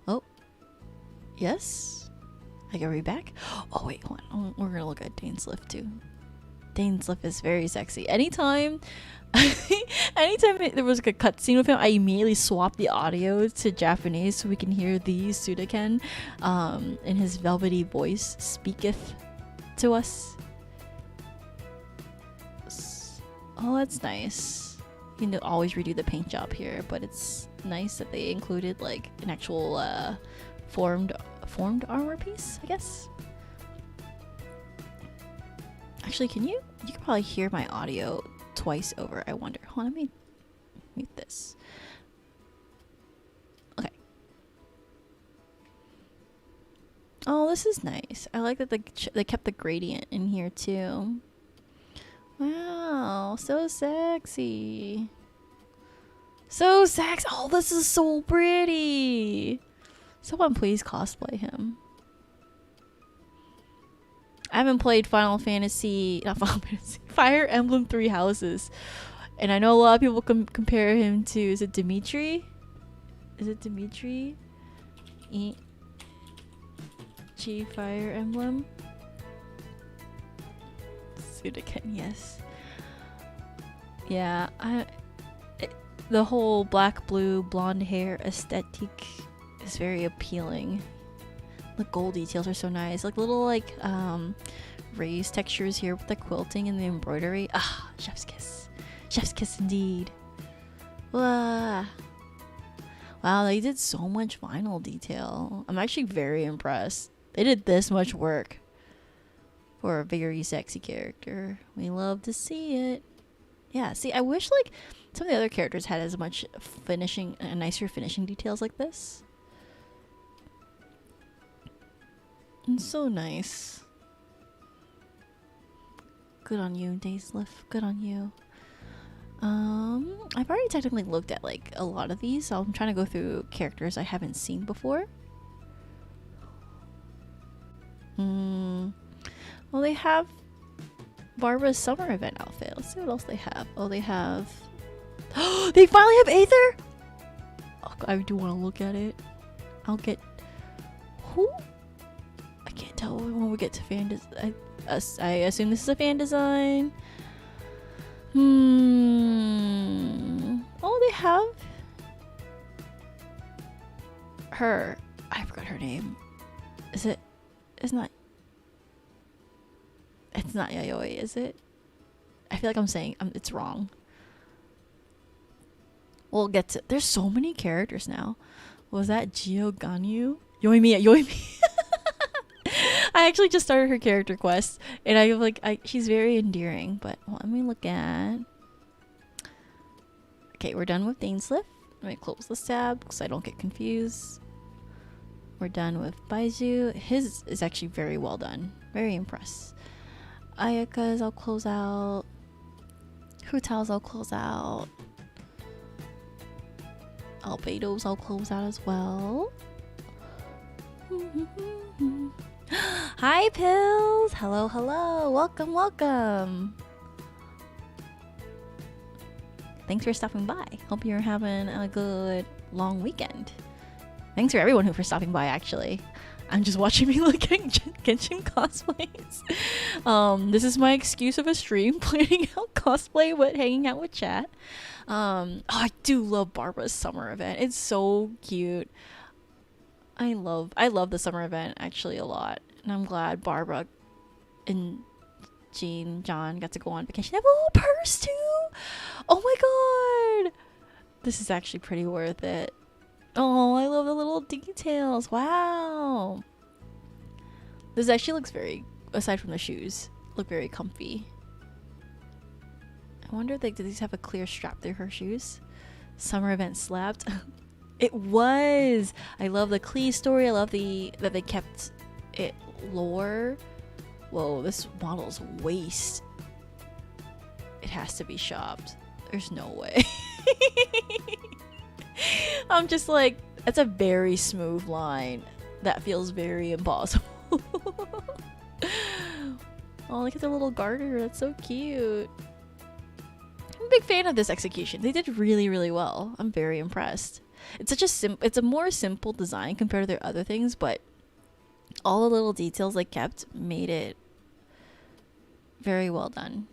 Oh. Yes. I can read back. Oh wait, hold on. We're gonna look at Dane's lift too. Dane's lift is very sexy. Anytime there was like a cutscene with him, I immediately swapped the audio to Japanese so we can hear the Sudaken in his velvety voice speaketh to us. Oh, that's nice. You can always redo the paint job here, but it's nice that they included like an actual formed armor piece, I guess. Actually, you can probably hear my audio twice over, I wonder. Hold on, let me mute this. Okay. Oh, this is nice. I like that they kept the gradient in here too. Wow, so sexy. So sexy. Oh, this is so pretty. Someone please cosplay him. I haven't played Fire Emblem Three Houses. And I know a lot of people compare him to, is it Dimitri? Fire Emblem? Sudaken, yes. Yeah, the whole black, blue, blonde hair aesthetic is very appealing. The gold details are so nice. Like little raised textures here with the quilting and the embroidery. Ah, chef's kiss. Chef's kiss indeed. Wow, they did so much vinyl detail. I'm actually very impressed. They did this much work for a very sexy character. We love to see it. Yeah, see, I wish like some of the other characters had as much nicer finishing details like this. It's so nice. Good on you, Daysliff. Good on you. I've already technically looked at like a lot of these, so I'm trying to go through characters I haven't seen before. Well, they have Barbara's summer event outfit. Let's see what else they have. Oh, they have... they finally have Aether! Oh, I do want to look at it. I'll get... Who? I can't tell when we get to fan design. I assume this is a fan design. Oh, they have... her. I forgot her name. Is it... It's not Yayoi, is it? I feel like I'm saying it's wrong. We'll get to... There's so many characters now. Was that Gio Ganyu? Yoimiya, Yoimiya. I actually just started her character quest, and she's very endearing. But let me look at. Okay, we're done with Dainsliff. Let me close this tab so I don't get confused. We're done with Baizu. His is actually very well done. Very impressed. Ayaka's I'll close out. Hutao's I'll close out. Albedo's I'll close out as well. Hi Pills! Hello, hello! Welcome, welcome! Thanks for stopping by. Hope you're having a good long weekend. Thanks for everyone for stopping by, actually. I'm just watching me look at Genshin cosplays. This is my excuse of a stream, planning out cosplay with hanging out with chat. I do love Barbara's summer event. It's so cute. I love the summer event actually a lot. And I'm glad Barbara and John got to go on vacation. They have a little purse too! Oh my god! This is actually pretty worth it. Oh, I love the little details. Wow. This actually looks very, aside from the shoes, look very comfy. I wonder if do these have a clear strap through her shoes? Summer event slapped. It was. I love the Klee story. I love that they kept it lore. Whoa, this model's waist. It has to be shopped. There's no way. I'm just like, that's a very smooth line. That feels very impossible. Oh, look at the little garter. That's so cute. I'm a big fan of this execution. They did really, really well. I'm very impressed. It's such a it's a more simple design compared to their other things, but all the little details they kept made it very well done.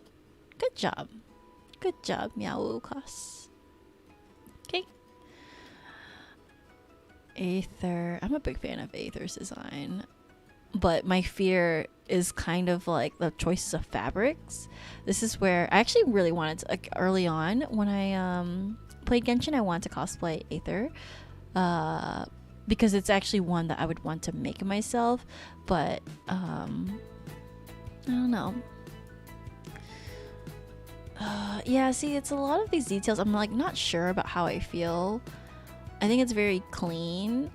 Good job. Good job, Meowukas. Okay. Aether. I'm a big fan of Aether's design. But my fear is kind of like the choices of fabrics. This is where I actually really wanted to, like, early on when I played Genshin, I wanted to cosplay Aether. Because it's actually one that I would want to make myself. But I don't know. Yeah, see, it's a lot of these details. I'm like not sure about how I feel. I think it's very clean,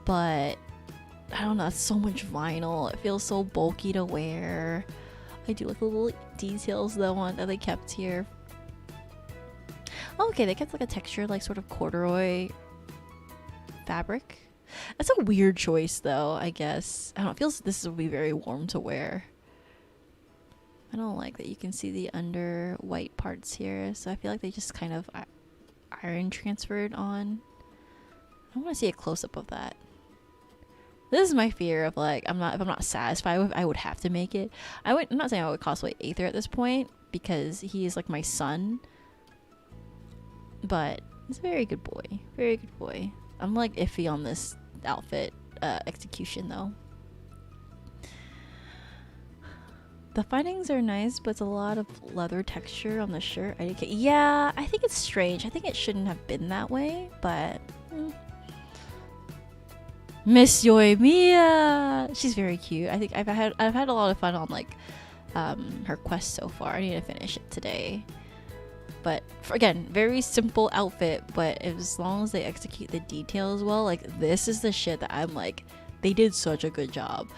but I don't know, it's so much vinyl. It feels so bulky to wear. I do like the little details though that they kept here. Oh, okay, they kept like a texture, like sort of corduroy fabric. That's a weird choice though, I guess. I don't know, it feels this would be very warm to wear. I don't like that you can see the under white parts here, so I feel like they just kind of iron transferred on. I want to see a close-up of that. This is my fear of like, if I'm not satisfied with it, I would have to make it. I'm not saying I would cosplay Aether at this point because he is like my son, but he's a very good boy. Very good boy. I'm like iffy on this outfit execution though. The findings are nice, but it's a lot of leather texture on the shirt. Yeah, I think it's strange. I think it shouldn't have been that way, but Miss Yoimiya, she's very cute. I think I've had a lot of fun on like her quest so far. I need to finish it today. But again, very simple outfit, but as long as they execute the details well, like this is the shit that I'm like, they did such a good job.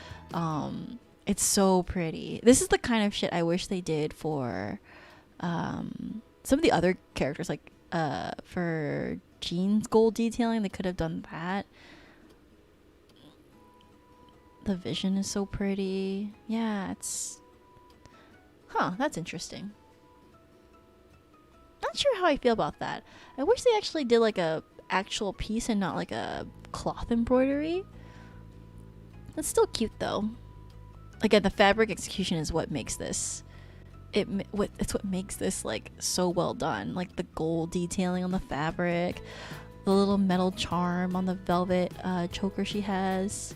It's so pretty. This is the kind of shit I wish they did for some of the other characters, like for Jean's gold detailing. They could have done that. The vision is so pretty. Yeah, it's... Huh, that's interesting. Not sure how I feel about that. I wish they actually did like a actual piece and not like a cloth embroidery. It's still cute though. Again, the fabric execution is what makes this. It's what makes this like so well done. Like the gold detailing on the fabric, the little metal charm on the velvet choker she has.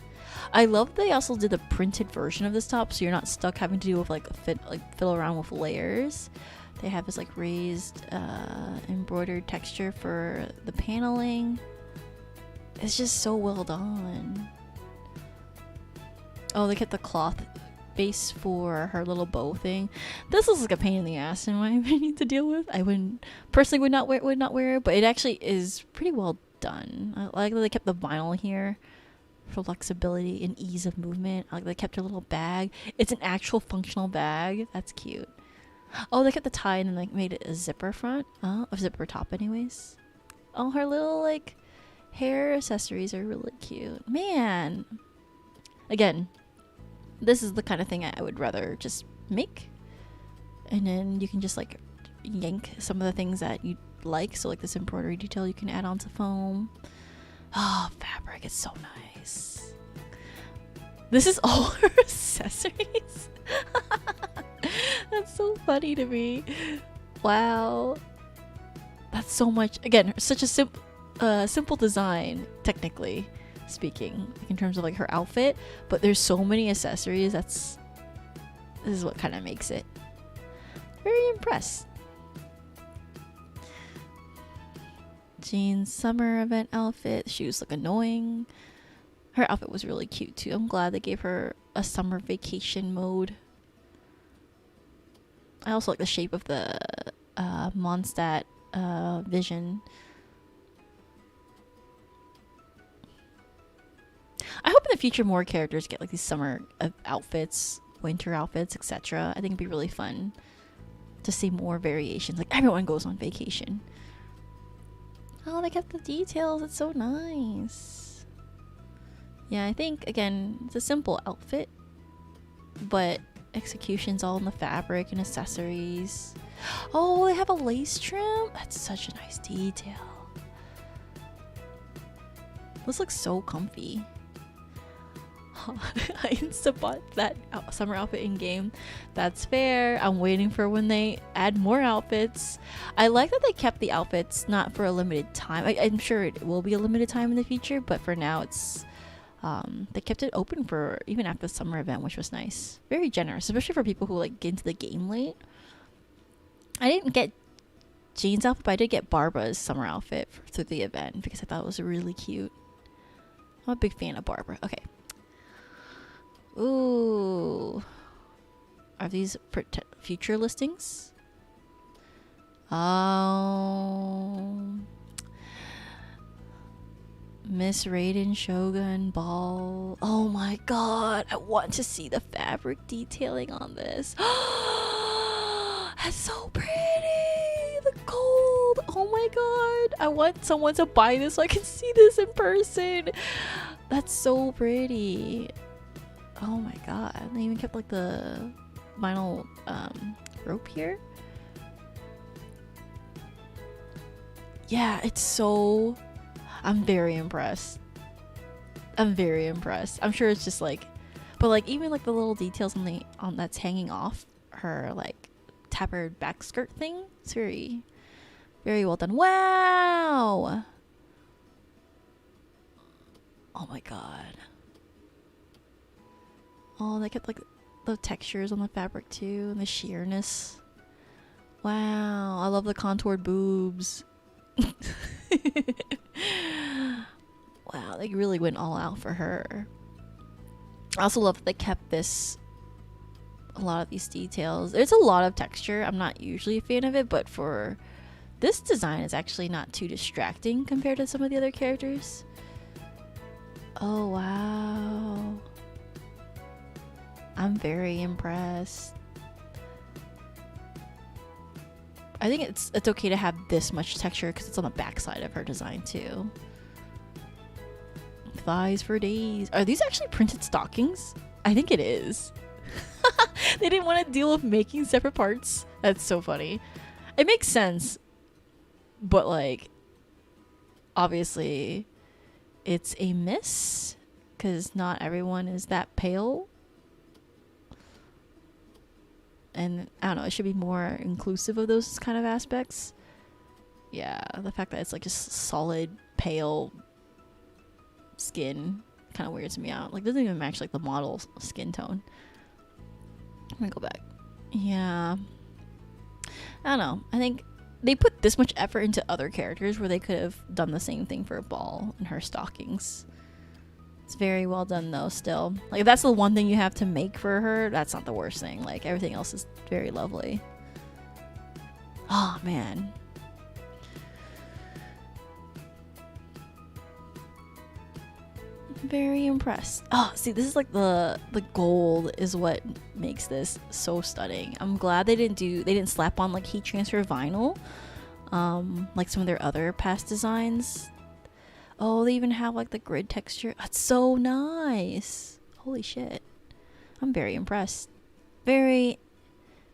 I love they also did the printed version of this top, so you're not stuck having to do with like fiddle around with layers. They have this like raised embroidered texture for the paneling. It's just so well done. Oh, they kept the cloth base for her little bow thing. This is like a pain in the ass in my opinion to deal with. I wouldn't personally would not wear it, but it actually is pretty well done. I like that they kept the vinyl here for flexibility and ease of movement. I like they kept her little bag. It's an actual functional bag. That's cute. Oh, they kept the tie and then like made it a zipper front. Oh, a zipper top anyways. Oh, her little like hair accessories are really cute. Man. Again, this is the kind of thing I would rather just make. And then you can just like yank some of the things that you like. So like this embroidery detail you can add onto foam. Oh, fabric. It's so nice. This is all her accessories. That's so funny to me. Wow. That's so much. Again, such a simple design, technically speaking, in terms of like her outfit. But there's so many accessories. This is what kind of makes it. Very impressed. Jean's summer event outfit. Shoes look annoying. Her outfit was really cute too. I'm glad they gave her a summer vacation mode. I also like the shape of the Mondstadt vision. I hope in the future more characters get like these summer outfits, winter outfits, etc. I think it'd be really fun to see more variations. Like everyone goes on vacation. Oh, they kept the details. It's so nice. Yeah, I think again it's a simple outfit, but execution's all in the fabric and accessories. Oh, they have a lace trim. That's such a nice detail. This looks so comfy. I insta-bought that summer outfit in game. That's fair. I'm waiting for when they add more outfits. I like that they kept the outfits not for a limited time. I'm sure it will be a limited time in the future, but for now it's they kept it open for even after the summer event, which was nice. Very generous, especially for people who like get into the game late. I didn't get Jean's outfit, but I did get Barbara's summer outfit through the event because I thought it was really cute. I'm a big fan of Barbara. Okay. Ooh. Are these future listings? Oh. Miss Raiden Shogun Ball. Oh my god. I want to see the fabric detailing on this. That's so pretty. The gold. Oh my god. I want someone to buy this so I can see this in person. That's so pretty. Oh my god. They even kept like the vinyl rope here. Yeah, it's so... I'm very impressed. I'm very impressed. I'm sure it's just like... But like even like the little details on that's hanging off her like tapered back skirt thing. It's very, very well done. Wow! Oh my god. Oh, they kept like the textures on the fabric too, and the sheerness. Wow, I love the contoured boobs. Wow, they really went all out for her. I also love that they kept a lot of these details. There's a lot of texture. I'm not usually a fan of it, but for this design is actually not too distracting compared to some of the other characters. Oh wow. I'm very impressed. I think it's okay to have this much texture because it's on the backside of her design too. Thighs for days. Are these actually printed stockings? I think it is. They didn't want to deal with making separate parts. That's so funny. It makes sense. But like, obviously, it's a miss because not everyone is that pale. And I don't know, it should be more inclusive of those kind of aspects. Yeah, the fact that it's like just solid pale skin kind of weirds me out. Like, doesn't even match like the model's skin tone. I'm gonna go back. Yeah, I don't know. I think they put this much effort into other characters where they could have done the same thing for Ball and her stockings. It's very well done though still. Like if that's the one thing you have to make for her, that's not the worst thing. Like everything else is very lovely. Oh man. Very impressed. Oh, see, this is like the gold is what makes this so stunning. I'm glad they didn't slap on like heat transfer vinyl, like some of their other past designs. Oh, they even have like the grid texture. That's so nice. Holy shit. I'm very impressed. Very,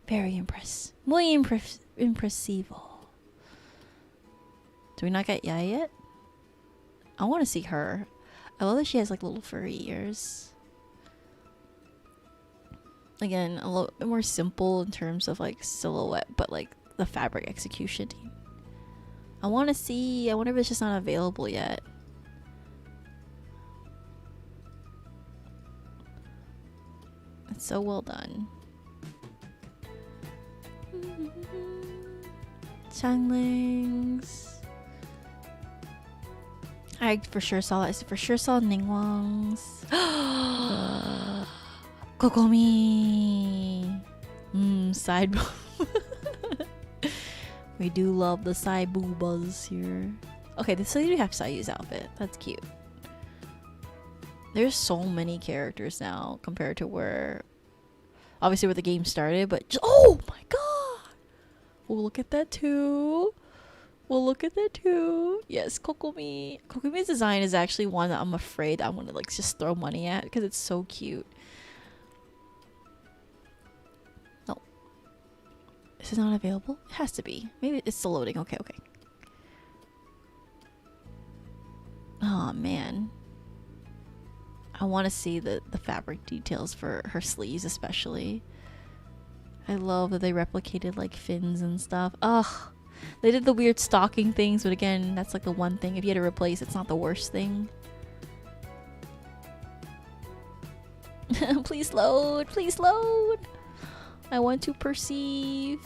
very impressed. Muy impressivo. Do we not get Yaya yet? I want to see her. I love that she has like little furry ears. Again, a little bit more simple in terms of like silhouette, but like the fabric execution. I want to see. I wonder if it's just not available yet. It's so well done. Changlings. I for sure saw that. I for sure saw Ningguang's. Kokomi. Side boob. We do love the side boobas here. Okay, so you do have Sayu's outfit. That's cute. There's so many characters now compared to where, obviously, where the game started. But just, oh my god, we'll look at that too. We'll look at that too. Yes, Kokomi. Kokomi's design is actually one that I'm afraid I'm gonna like just throw money at because it's so cute. No. This is not available? It has to be. Maybe it's still loading. Okay, okay. Oh man. I want to see the fabric details for her sleeves especially. I love that they replicated like fins and stuff. Ugh. They did the weird stocking things, but again, that's like the one thing. If you had to replace, it's not the worst thing. Please load. Please load. I want to perceive.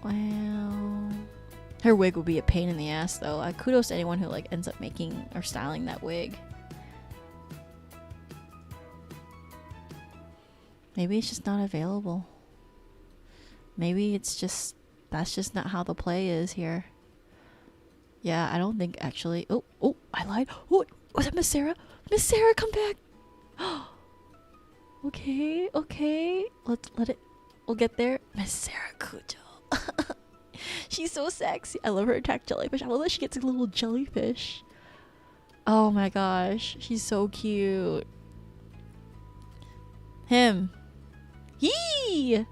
Wow. Her wig would be a pain in the ass though. Kudos to anyone who like ends up making or styling that wig. Maybe it's just not available. Maybe it's just, that's just not how the play is here. Yeah, I don't think actually. Oh, I lied. Oh, was that Miss Sarah? Miss Sarah, come back. Okay. Let it, we'll get there. Miss Sarah Kujo. She's so sexy. I love her attack jellyfish. I love that she gets a little jellyfish. Oh my gosh. She's so cute. Him. Yee!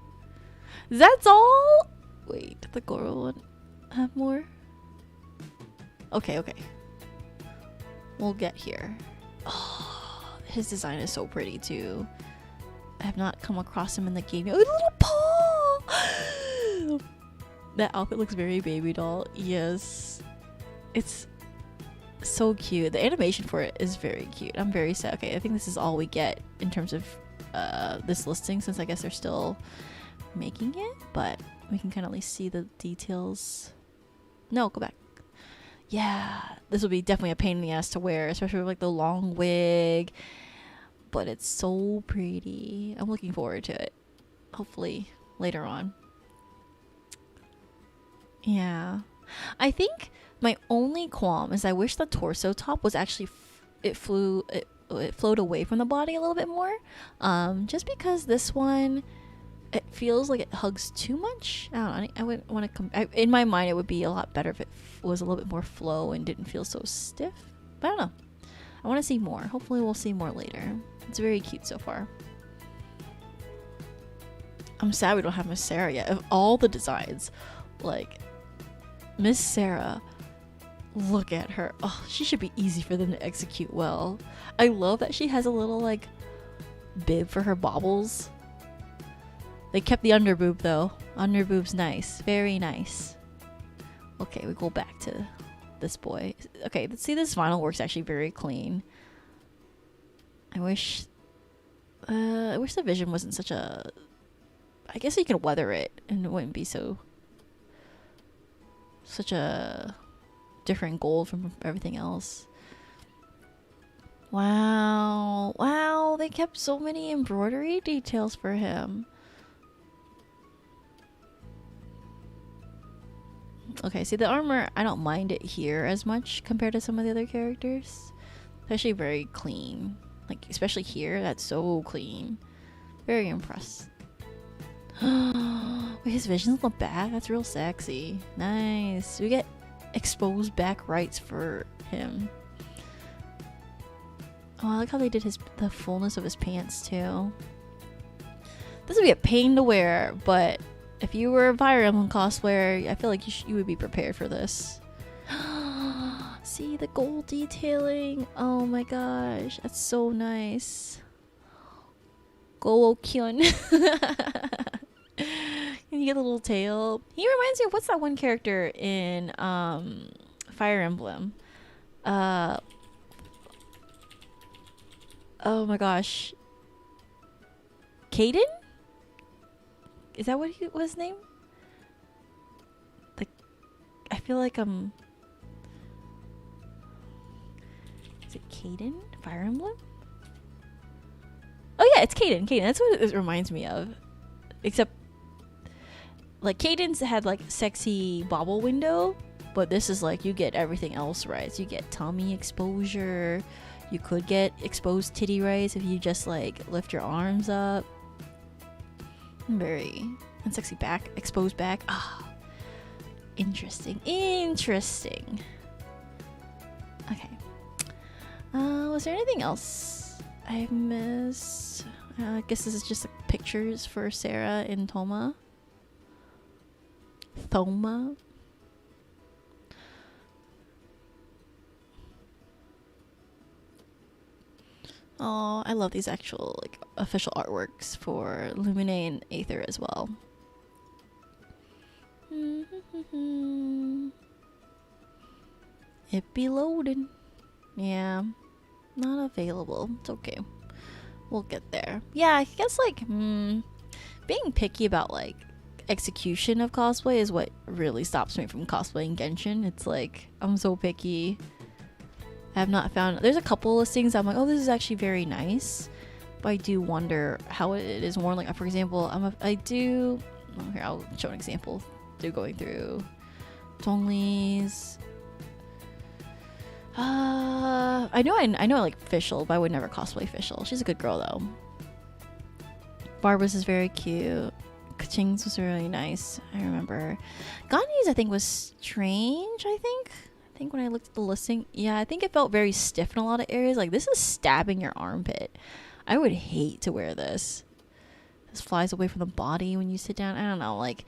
That's all? Wait, did the Goro one have more? Okay. We'll get here. Oh, his design is so pretty too. I have not come across him in the game yet. Oh, little paw! That outfit looks very baby doll. Yes. It's so cute. The animation for it is very cute. I'm very sad. Okay, I think this is all we get in terms of this listing, since I guess they're still making it, but we can kind of at least see the details. No, go back. Yeah, this will be definitely a pain in the ass to wear, especially with like the long wig, but it's so pretty. I'm looking forward to it, hopefully later on. Yeah, I think my only qualm is I wish the torso top was actually it flowed away from the body a little bit more, just because this one, it feels like it hugs too much. I don't know. I wouldn't want to in my mind, it would be a lot better if it was a little bit more flow and didn't feel so stiff. But I don't know. I want to see more. Hopefully we'll see more later. It's very cute so far. I'm sad we don't have Miss Sarah yet. Of all the designs, like Miss Sarah, look at her. Oh, she should be easy for them to execute well. I love that she has a little like bib for her baubles. They kept the underboob though. Underboob's nice. Very nice. Okay, we go back to this boy. Okay, let's see, this vinyl works actually very clean. I wish the vision wasn't such a I guess you can weather it and it wouldn't be such a different gold from everything else. Wow. Wow, they kept so many embroidery details for him. Okay, see the armor, I don't mind it here as much compared to some of the other characters. It's actually very clean. Like, especially here, that's so clean. Very impressed. Wait, his vision's on the back? That's real sexy. Nice. We get exposed back rights for him. Oh, I like how they did the fullness of his pants too. This would be a pain to wear, but if you were a Fire Emblem cosplayer, I feel like you would be prepared for this. See the gold detailing. Oh my gosh, that's so nice. Go-kyun. And you get a little tail. He reminds me of, what's that one character in Fire Emblem? Oh my gosh. Kaden? Is that what was his name? Like, I feel like is it Kaden? Fire Emblem? Oh yeah, it's Kaden. Kaden. That's what it reminds me of. Except, like, Caden's had like sexy bobble window, but this is like you get everything else right. So you get tummy exposure. You could get exposed titty rights if you just like lift your arms up. Very and sexy back, exposed back. Ah, interesting. Interesting. Okay. Was there anything else I missed? I guess this is just like, pictures for Sarah and Thoma. Oh, I love these actual like official artworks for Lumine and Aether as well. It be loading. Yeah, not available. It's okay. We'll get there. Yeah, I guess like being picky about like execution of cosplay is what really stops me from cosplaying Genshin. It's like I'm so picky. I have not found. There's a couple listings I'm like, oh, this is actually very nice, but I do wonder how it is worn. Like, for example, I do. Oh, here, I'll show an example. They're going through Tongli's. I know I like Fischl, but I would never cosplay Fischl. She's a good girl though. Barbara's is very cute. Kaching's was really nice. I remember. Gani's I think was strange. I think when I looked at the listing, yeah, I think it felt very stiff in a lot of areas. Like, this is stabbing your armpit. I would hate to wear this. This flies away from the body when you sit down. I don't know. Like,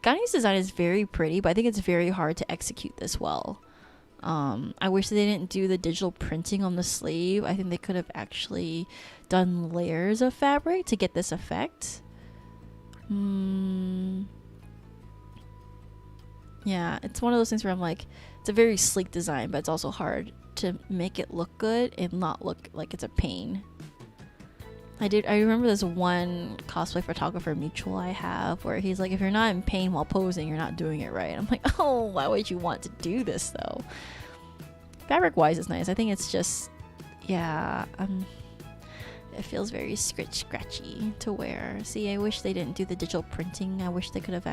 Gani's design is very pretty, but I think it's very hard to execute this well. I wish they didn't do the digital printing on the sleeve. I think they could have actually done layers of fabric to get this effect. Yeah, it's one of those things where I'm like, it's a very sleek design, but it's also hard to make it look good and not look like it's a pain. I remember this one cosplay photographer mutual I have where he's like, if you're not in pain while posing, you're not doing it right. I'm like, oh, why would you want to do this though? Fabric wise, it's nice. I think it's just, yeah, it feels very scratchy to wear. See, I wish they didn't do the digital printing. I wish they could have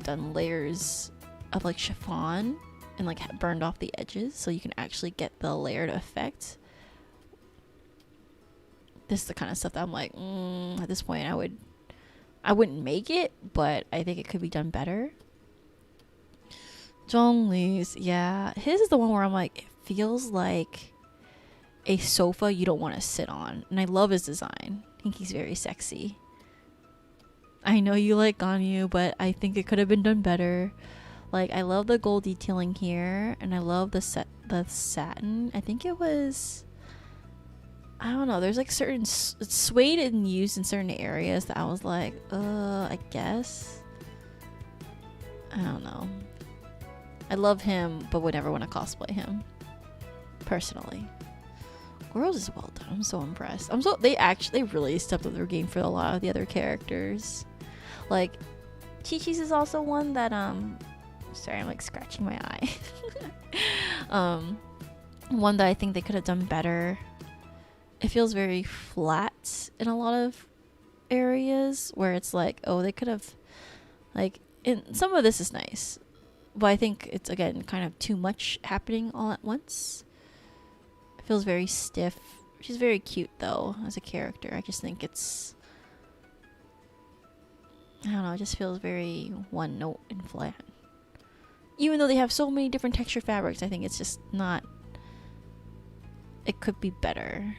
done layers of like chiffon and like burned off the edges so you can actually get the layered effect. This is the kind of stuff that I'm like, at this point I wouldn't make it, but I think it could be done better. Zhongli's, yeah, his is the one where I'm like, it feels like a sofa you don't want to sit on, and I love his design. I think he's very sexy. I know you like Ganyu, but I think it could have been done better. Like, I love the gold detailing here, and I love the satin. I think it was, I don't know, there's like certain, it's suede and used in certain areas that I was like, I guess. I don't know. I love him, but would never want to cosplay him. Personally. world is well done. I'm so impressed. They really stepped up their game for a lot of the other characters. Like Chi-Chi's is also one that sorry, I'm like scratching my eye. One that I think they could have done better. It feels very flat in a lot of areas where it's like, oh, they could have, like, in some of this is nice, but I think it's again kind of too much happening all at once. It feels very stiff. She's very cute though as a character. I just think it's, I don't know, it just feels very one note and flat. Even though they have so many different texture fabrics, I think it's just not, it could be better.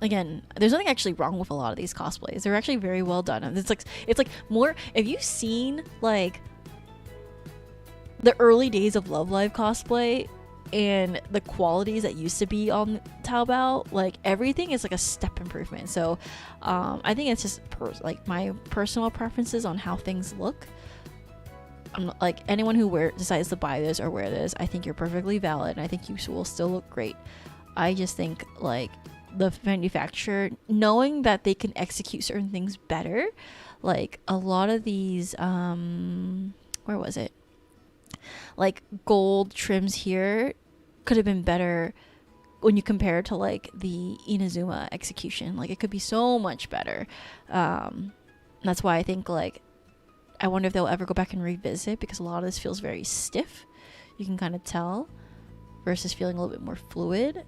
Again, there's nothing actually wrong with a lot of these cosplays. They're actually very well done. It's like more, if you've seen like the early days of Love Live cosplay and the qualities that used to be on Taobao, like everything is like a step improvement. So I think it's just like my personal preferences on how things look. I'm not, like, anyone who decides to buy this or wear this, I think you're perfectly valid and I think you will still look great. I just think like the manufacturer, knowing that they can execute certain things better, like a lot of these where was it, like gold trims here could have been better when you compare it to like the Inazuma execution. Like it could be so much better. That's why I think like I wonder if they'll ever go back and revisit, because a lot of this feels very stiff, you can kind of tell, versus feeling a little bit more fluid.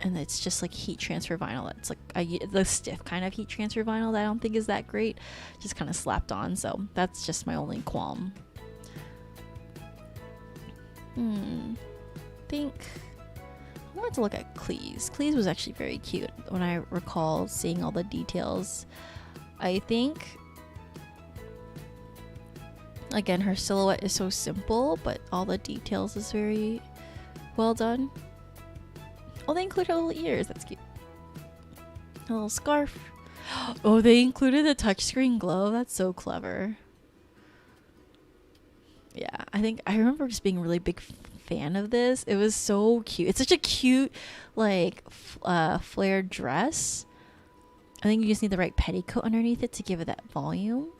And it's just like heat transfer vinyl. It's like the stiff kind of heat transfer vinyl that I don't think is that great, just kind of slapped on. So that's just my only qualm. Think I wanted to look at Cleese. Cleese was actually very cute when I recall seeing all the details. I think again her silhouette is so simple, but all the details is very well done. Oh, they include her little ears. That's cute. A little scarf. Oh, they included the touchscreen glow. That's so clever. Yeah, I think I remember just being a really big fan of this. It was so cute. It's such a cute, like, flared dress. I think you just need the right petticoat underneath it to give it that volume.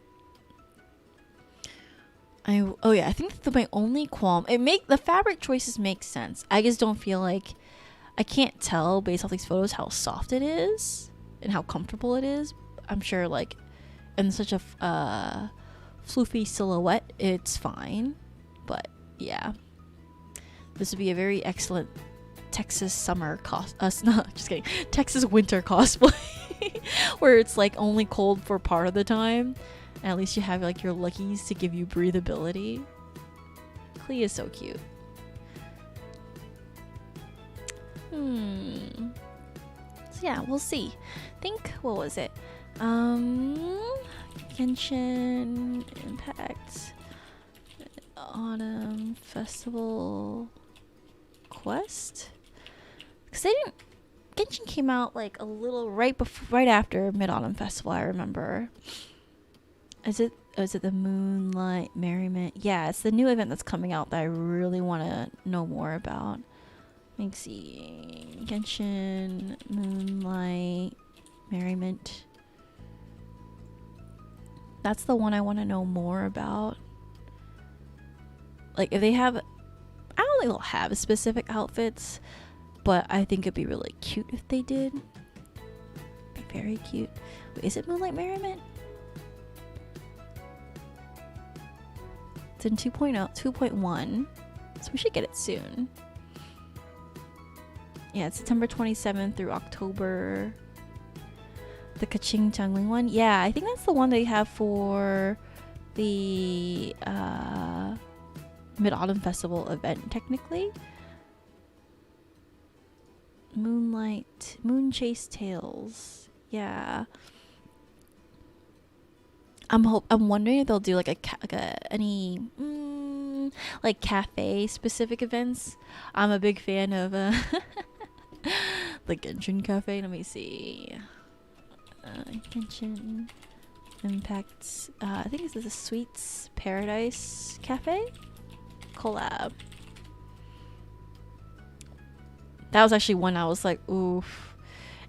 Oh yeah, I think my only qualm, the fabric choices make sense. I just don't feel like, I can't tell based off these photos how soft it is and how comfortable it is. I'm sure like in such a floofy silhouette it's fine, but yeah, this would be a very excellent Texas summer Texas winter cosplay where it's like only cold for part of the time, and at least you have like your luckies to give you breathability. Clea is so cute. So yeah, we'll see. Think, what was it? Genshin Impact Autumn Festival Quest? Because Genshin came out like a little right after Mid-Autumn Festival, I remember. Is it the Moonlight Merriment? Yeah, it's the new event that's coming out that I really want to know more about. Let's see. Genshin, Moonlight, Merriment. That's the one I want to know more about. Like, if they have, I don't think they'll have specific outfits, but I think it'd be really cute if they did. Be very cute. Wait, is it Moonlight Merriment? It's in 2.1, so we should get it soon. Yeah, it's September 27th through October. The Kaching Changling one. Yeah, I think that's the one they have for the Mid-Autumn Festival event, technically. Moon Chase Tales. Yeah. I'm wondering if they'll do like any like cafe specific events. I'm a big fan of the Genshin Cafe. Let me see. Genshin Impact. I think this is a Sweets Paradise Cafe collab. That was actually one I was like, oof,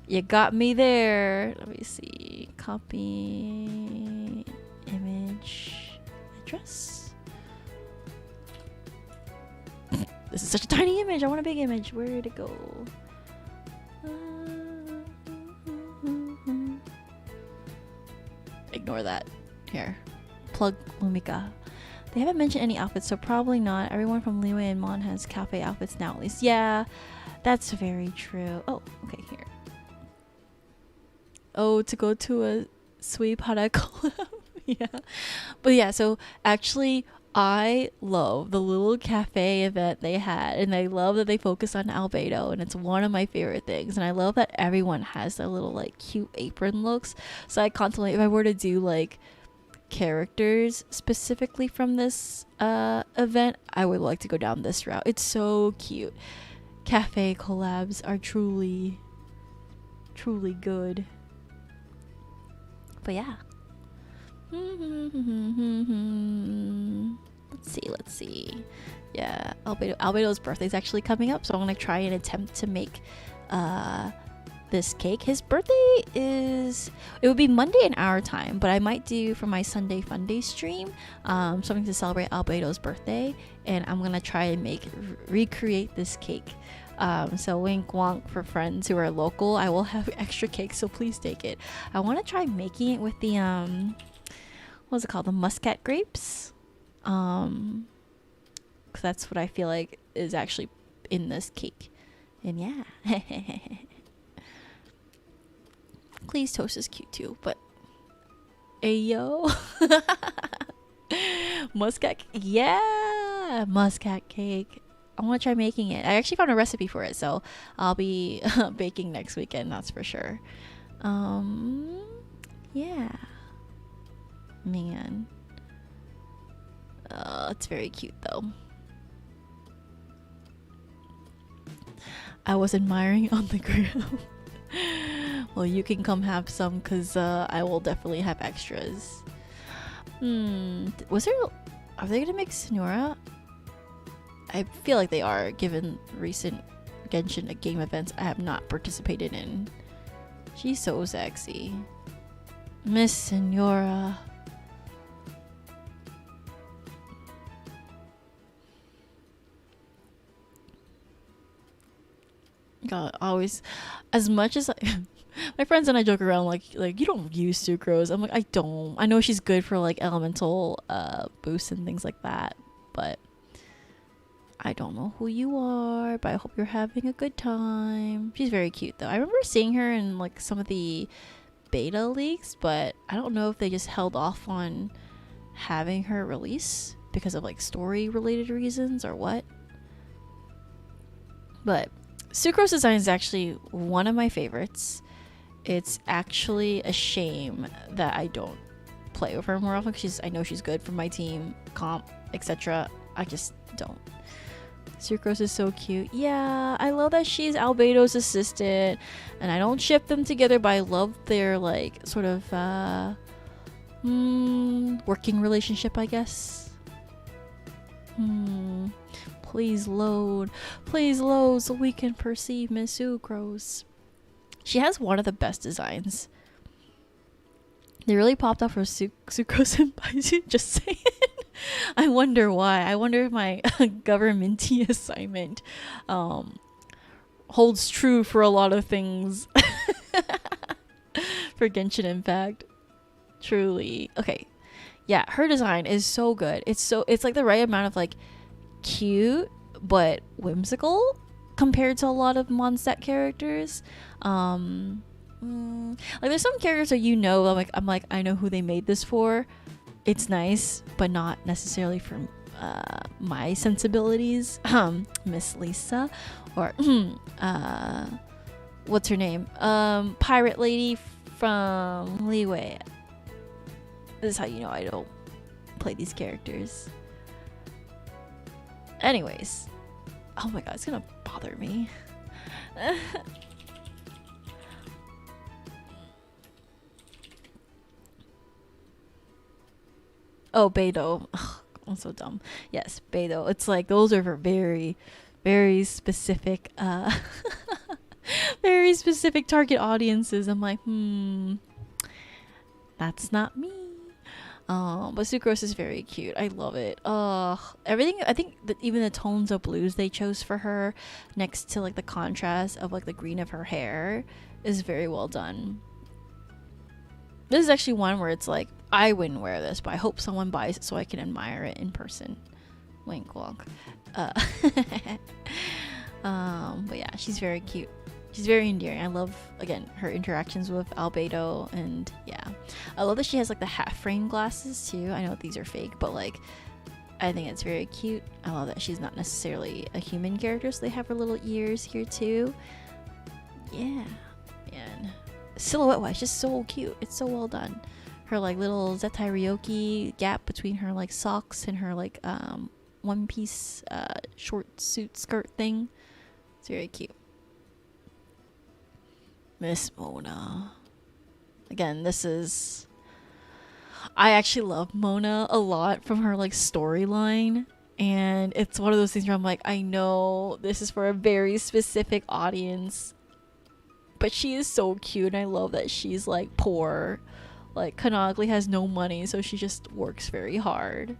you got me there. Let me see. Copy image address. This is such a tiny image. I want a big image. Where'd it go? Ignore that. Here. Plug Lumika. They haven't mentioned any outfits, so probably not. Everyone from Liwe and Mon has cafe outfits now, at least. Yeah, that's very true. Oh, okay, here. Oh, to go to a sweep hara collab. Yeah. But yeah, so actually, I love the little cafe event they had, and I love that they focus on albedo, and it's one of my favorite things. And I love that everyone has their little like cute apron looks. So I contemplate if I were to do like characters specifically from this event, I would like to go down this route. It's so cute. Cafe collabs are truly good. But yeah. Let's see. Yeah, Albedo's birthday is actually coming up, so I'm gonna try and attempt to make this cake. His birthday it would be Monday in our time, but I might do for my Sunday Funday stream something to celebrate Albedo's birthday, and I'm gonna try and recreate this cake. So wink wonk for friends who are local. I will have extra cake, so please take it. I want to try making it with the what's it called, the muscat grapes, because that's what I feel like is actually in this cake. And yeah. Clee's toast is cute too, but ayo. Muscat, yeah, muscat cake. I want to try making it. I actually found a recipe for it, so I'll be baking next weekend, that's for sure. Yeah, man, it's very cute though. I was admiring on the gram. Well, you can come have some, because I will definitely have extras. Are they gonna make Senora? I feel like they are, given recent Genshin game events I have not participated in. She's so sexy. Miss Senora. God, always, as much as my friends and I joke around like you don't use sucrose. I'm like, I don't. I know she's good for like elemental boosts and things like that, but I don't know who you are, but I hope you're having a good time. She's very cute though. I remember seeing her in like some of the beta leaks, but I don't know if they just held off on having her release because of like story related reasons or what. But Sucrose design is actually one of my favorites. It's actually a shame that I don't play with her more often, because I know she's good for my team, comp, etc. I just don't. Sucrose is so cute. Yeah, I love that she's Albedo's assistant, and I don't ship them together, but I love their like sort of working relationship, I guess. Please load so we can perceive Miss Sucrose. She has one of the best designs. They really popped off for Sucrose and Baizu, just saying. I wonder why. I wonder if my governmenty assignment holds true for a lot of things. For Genshin Impact. Truly. Okay. Yeah, her design is so good. It's like the right amount of like cute but whimsical compared to a lot of Mondstadt characters. Like there's some characters that I'm like I know who they made this for. It's nice, but not necessarily for my sensibilities. Miss Lisa, or what's her name? Pirate lady from Liwe. This is how you know I don't play these characters. Anyways, oh my god, it's gonna bother me. Oh, Beidou. I'm so dumb. Yes, Beidou. It's like those are for very, very specific, very specific target audiences. I'm like, that's not me. But Sucrose is very cute. I love it. Everything. I think that even the tones of blues they chose for her, next to like the contrast of like the green of her hair, is very well done. This is actually one where it's like, I wouldn't wear this, but I hope someone buys it so I can admire it in person. Wink wonk. But yeah, she's very cute. She's very endearing. I love, again, her interactions with Albedo, and yeah. I love that she has like the half frame glasses too. I know these are fake, but like, I think it's very cute. I love that she's not necessarily a human character, so they have her little ears here too. Yeah. And silhouette wise, just so cute. It's so well done. Her like little Zetai Ryoki gap between her like socks and her like one piece short suit skirt thing. It's very cute. Miss Mona. Again, this is... I actually love Mona a lot from her like storyline, and it's one of those things where I'm like, I know this is for a very specific audience, but she is so cute, and I love that she's like poor. Like, canonically has no money, so she just works very hard.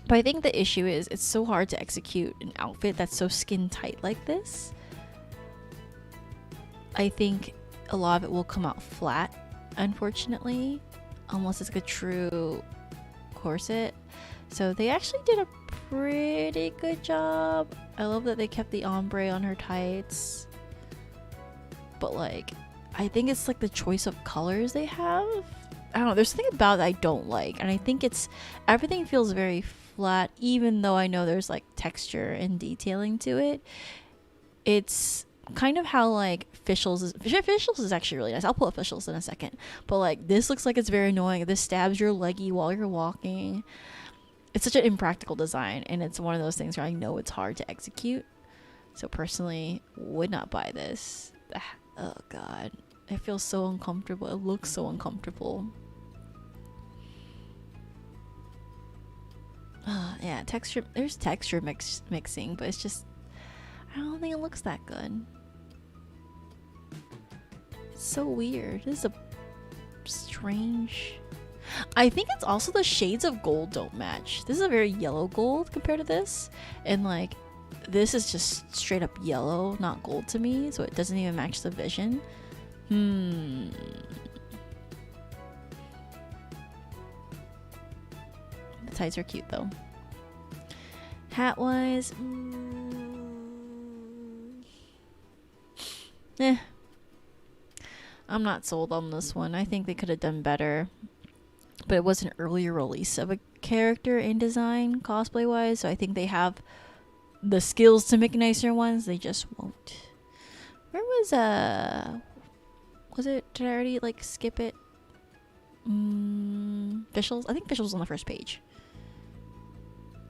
But I think the issue is it's so hard to execute an outfit that's so skin tight like this. I think a lot of it will come out flat, unfortunately, unless it's like a true corset. So they actually did a pretty good job. I love that they kept the ombre on her tights. But like, I think it's like the choice of colors they have. I don't know, there's something about it I don't like, and I think it's everything feels very flat, even though I know there's like texture and detailing to it. It's kind of how like Fischl's is actually really nice. I'll pull up Fischl's in a second, but like this looks like it's very annoying. This stabs your leggy while you're walking. It's such an impractical design, and it's one of those things where I know it's hard to execute. So personally, would not buy this. Oh god, it feels so uncomfortable. It looks so uncomfortable. Yeah, texture. There's texture mixing, but it's just, I don't think it looks that good. It's so weird. This is a strange. I think it's also the shades of gold don't match. This is a very yellow gold compared to this, and like this is just straight up yellow, not gold to me, so it doesn't even match the vision. The tights are cute though. Hat wise, I'm not sold on this one. I think they could have done better, but it was an earlier release of a character in design cosplay wise, so I think they have the skills to make nicer ones. They just won't. Where was it, did I already like skip it? Fischl's? I think Fischl's on the first page.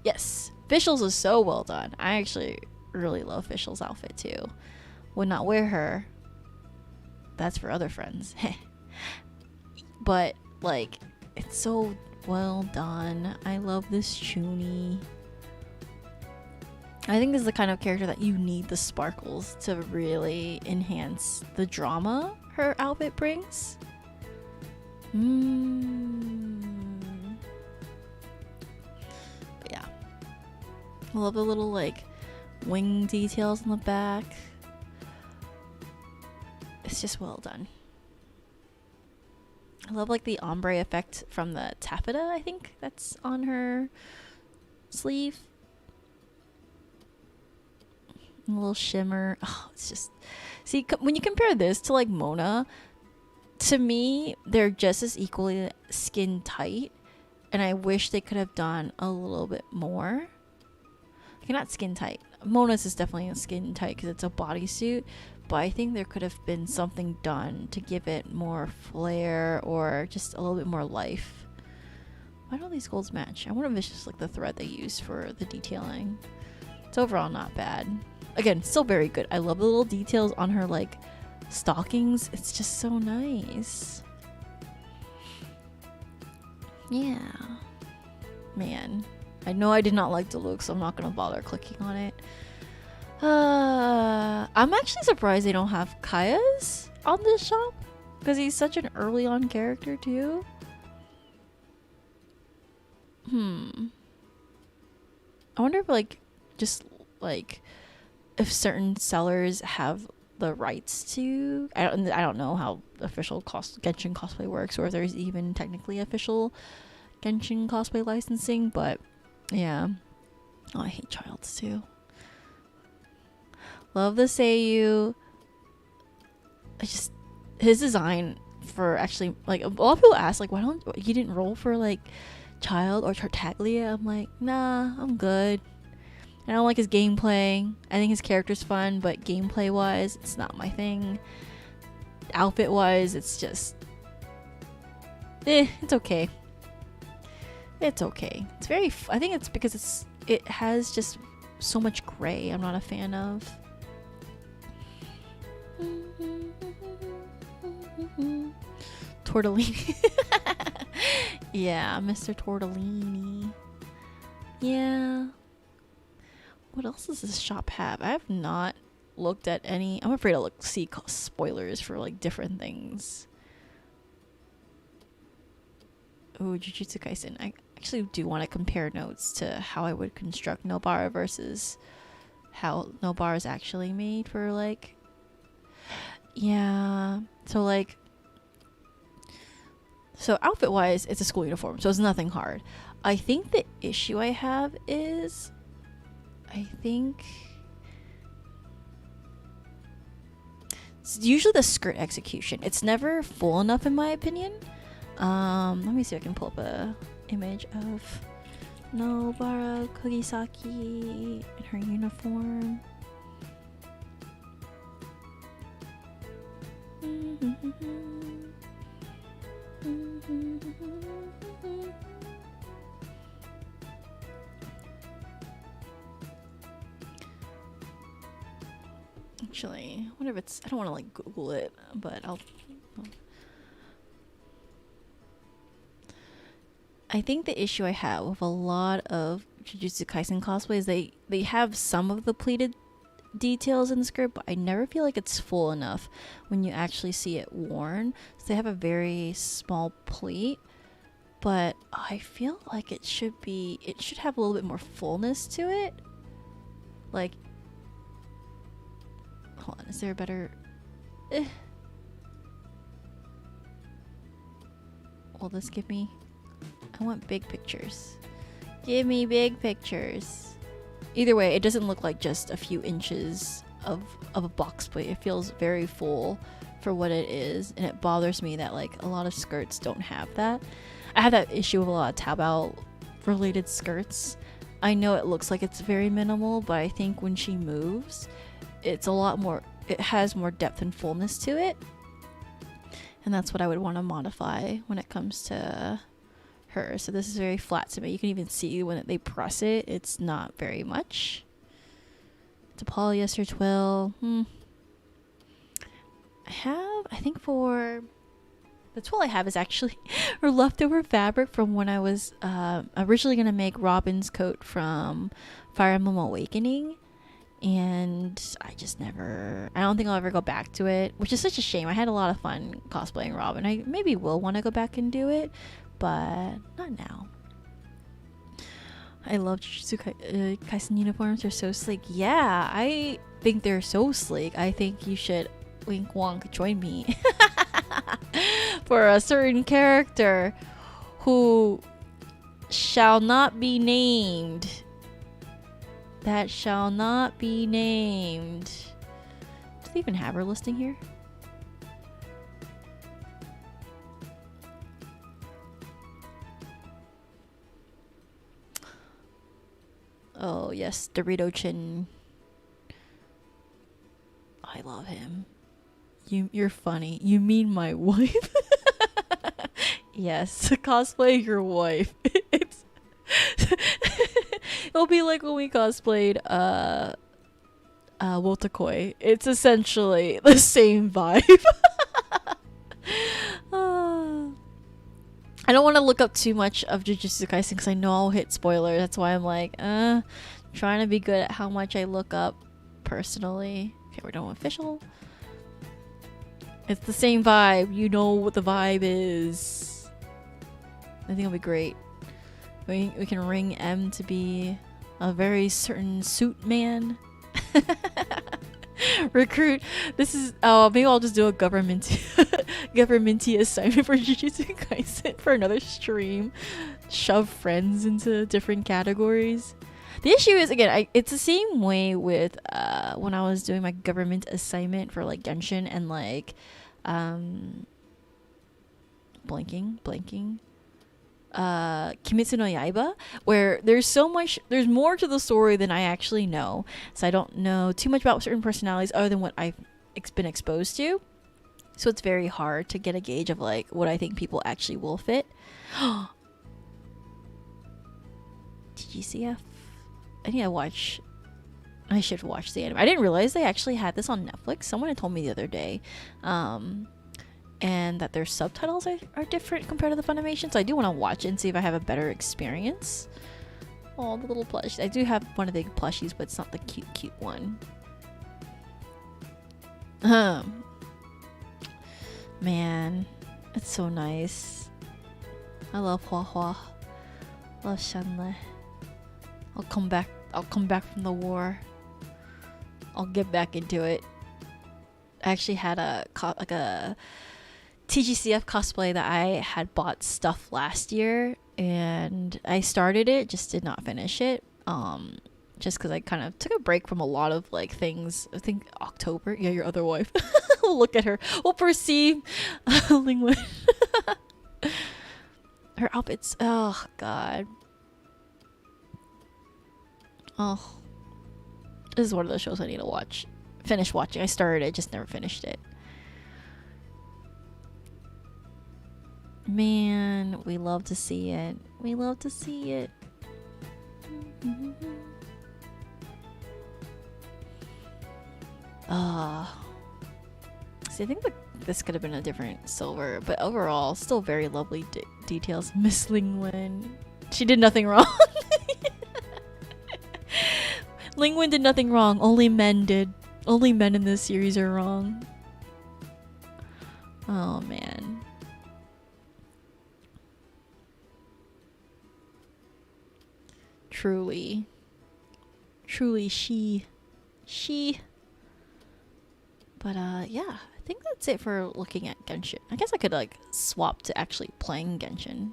Yes, Fischl's is so well done. I actually really love Fischl's outfit too. Would not wear her. That's for other friends. But like, it's so well done. I love this Chuni. I think this is the kind of character that you need the sparkles to really enhance the drama her outfit brings. But yeah, I love the little like wing details on the back. It's just well done. I love like the ombre effect from the taffeta, I think that's on her sleeve. A little shimmer. Oh, it's just, see, when you compare this to like Mona, to me they're just as equally skin tight, and I wish they could have done a little bit more. Okay, not skin tight. Mona's is definitely a skin tight because it's a bodysuit, but I think there could have been something done to give it more flair or just a little bit more life. Why don't these golds match? I wonder if it's just like the thread they used for the detailing. It's overall not bad. Again, still very good. I love the little details on her like stockings. It's just so nice. Yeah. Man. I know I did not like the look, so I'm not gonna bother clicking on it. I'm actually surprised they don't have Kaya's on this shop, because he's such an early on character too. I wonder if if certain sellers have the rights to. I don't know how official Genshin cosplay works, or if there's even technically official Genshin cosplay licensing. But yeah, oh, I hate Childs too. Love the Seiyu. His design for actually, like, a lot of people ask, like, why don't you didn't roll for like Child or Tartaglia? I'm like, nah, I'm good. I don't like his gameplay. I think his character's fun, but gameplay wise, it's not my thing. Outfit wise, it's just it's okay. It's okay. It's very I think it's because it has just so much gray I'm not a fan of. Tortellini. Yeah, Mr. Tortellini. Yeah. What else does this shop have? I have not looked at any. I'm afraid to see spoilers for like different things. Oh, Jujutsu Kaisen. I actually do want to compare notes to how I would construct Nobara versus how Nobara is actually made for like. Yeah. So outfit wise, it's a school uniform, so it's nothing hard. I think the issue I have is, it's usually the skirt execution. It's never full enough in my opinion. Let me see if I can pull up a image of Nobara Kugisaki in her uniform. Actually, I wonder if it's. I don't want to like Google it, but I think the issue I have with a lot of Jujutsu Kaisen cosplays, they have some of the pleated details in the skirt, but I never feel like it's full enough when you actually see it worn. So they have a very small pleat, but I feel like it should have a little bit more fullness to it. Like, hold on, is there a better? Will this give me? I want big pictures. Give me big pictures. Either way, it doesn't look like just a few inches of a box plate. It feels very full for what it is, and it bothers me that like a lot of skirts don't have that. I have that issue with a lot of Taobao related skirts. I know it looks like it's very minimal, but I think when she moves, it's a lot more, it has more depth and fullness to it. And that's what I would want to modify when it comes to her. So this is very flat to me. You can even see when they press it, it's not very much. It's a polyester twill. I think for the twill I have is actually her leftover fabric from when I was originally going to make Robin's coat from Fire Emblem Awakening. And I don't think I'll ever go back to it, which is such a shame. I had a lot of fun cosplaying Robin. I maybe will want to go back and do it, but not now. I love Jujutsu Kaisen uniforms. They're so sleek. Yeah, I think they're so sleek. I think you should, Wink Wonk, join me for a certain character who shall not be named. That shall not be named. Do they even have her listing here? Oh yes, Dorito Chin. I love him. You're funny. You mean my wife? Yes, cosplay your wife. It's it'll be like when we cosplayed Wotakoi. It's essentially the same vibe. I don't want to look up too much of Jujutsu Kaisen because I know I'll hit spoiler. That's why I'm like, trying to be good at how much I look up personally. Okay, we're doing official. It's the same vibe. You know what the vibe is. I think it'll be great. We can ring M to be a very certain suit man. Recruit. This is maybe I'll just do a governmenty assignment for Jujutsu Kaisen for another stream. Shove friends into different categories. The issue is, again, it's the same way with when I was doing my government assignment for like Genshin and like blanking Kimetsu no Yaiba, where there's more to the story than I actually know. So I don't know too much about certain personalities other than what I've been exposed to. So it's very hard to get a gauge of like what I think people actually will fit. TGCF. I should watch the anime. I didn't realize they actually had this on Netflix. Someone had told me the other day. And that their subtitles are different compared to the Funimation. So I do want to watch it and see if I have a better experience. Oh, the little plush. I do have one of the plushies, but it's not the cute one. Man, it's so nice. I love Hua Hua. Love Shanle. I'll come back from the war. I'll get back into it. I actually had a TGCF cosplay that I had bought stuff last year, and I started it, just did not finish it. Just because I kind of took a break from a lot of like things. I think October. Yeah, your other wife. We'll look at her. We'll perceive Lingwen. Her outfits. Oh God. Oh, this is one of those shows I need to finish watching. I started it, just never finished it. Man, we love to see it. We love to see it. See, I think this could have been a different silver, but overall, still very lovely details. Miss Lingwen. She did nothing wrong. Lingwen did nothing wrong. Only men did. Only men in this series are wrong. Oh, man. Truly, she. But yeah, I think that's it for looking at Genshin. I guess I could like swap to actually playing Genshin.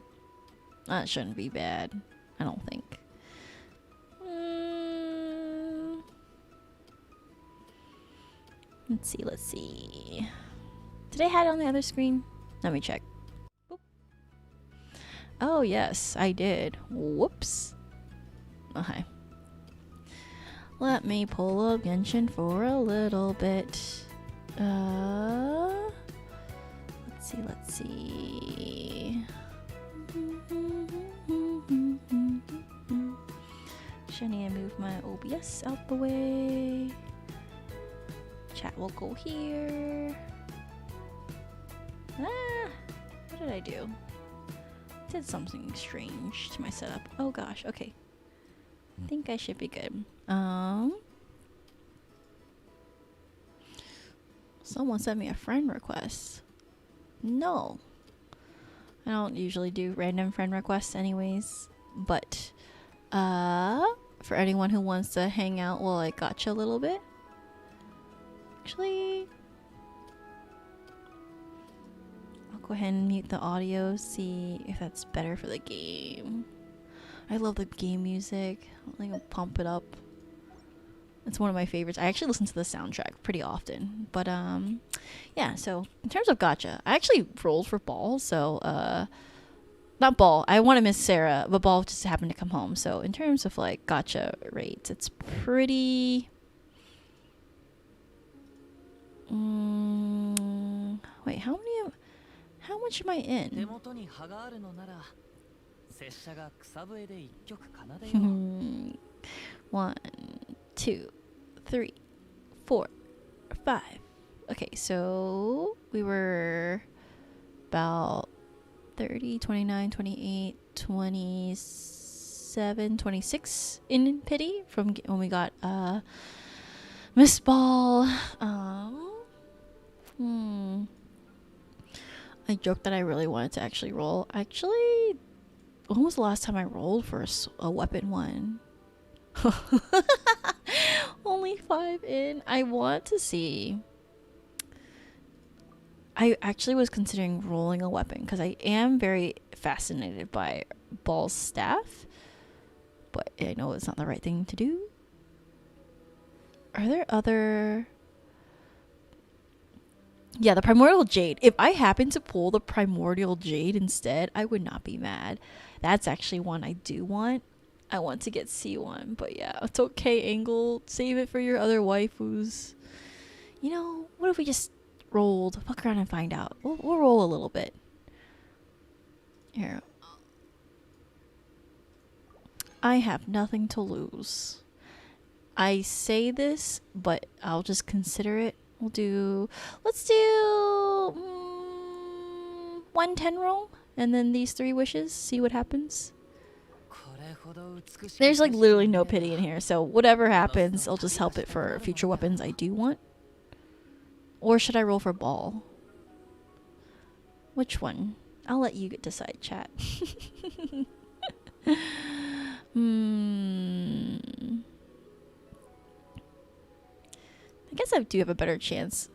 That shouldn't be bad, I don't think. Let's see. Did I have it on the other screen? Let me check. Boop. Oh yes, I did. Whoops. Okay. Let me pull up Genshin for a little bit. Let's see. Should I need to move my OBS out the way? Chat will go here. What did I do? Did something strange to my setup. Oh gosh, okay. I think I should be good. Someone sent me a friend request. No. I don't usually do random friend requests anyways. But, for anyone who wants to hang out while I gacha a little bit. Actually, I'll go ahead and mute the audio, see if that's better for the game. I love the game music. I'll pump it up. It's one of my favorites. I actually listen to the soundtrack pretty often. But yeah, so in terms of gacha, I actually rolled for Ball, so not Ball. I want to miss Sarah, but Ball just happened to come home. So in terms of like gacha rates, it's pretty wait, how much am I in? 1, 2, 3, 4, 5. Okay, so we were about 30, 29, 28, 27, 26 in pity from when we got Miss Ball. I joked that I really wanted to actually roll. Actually, when was the last time I rolled for a weapon one? Only 5 in. I want to see. I actually was considering rolling a weapon because I am very fascinated by Ball's staff, but I know it's not the right thing to do. Are there other... Yeah, the Primordial Jade. If I happen to pull the Primordial Jade instead, I would not be mad. That's actually one I do want. I want to get C1, but yeah, it's okay, Angle. Save it for your other waifus. You know, what if we just rolled? Fuck around and find out. We'll roll a little bit. Here. I have nothing to lose. I say this, but I'll just consider it. Let's do 110 roll, and then these 3 wishes, see what happens. There's like literally no pity in here, so whatever happens, I'll just help it for future weapons I do want. Or should I roll for Ball? Which one? I'll let you decide, chat. I guess I do have a better chance.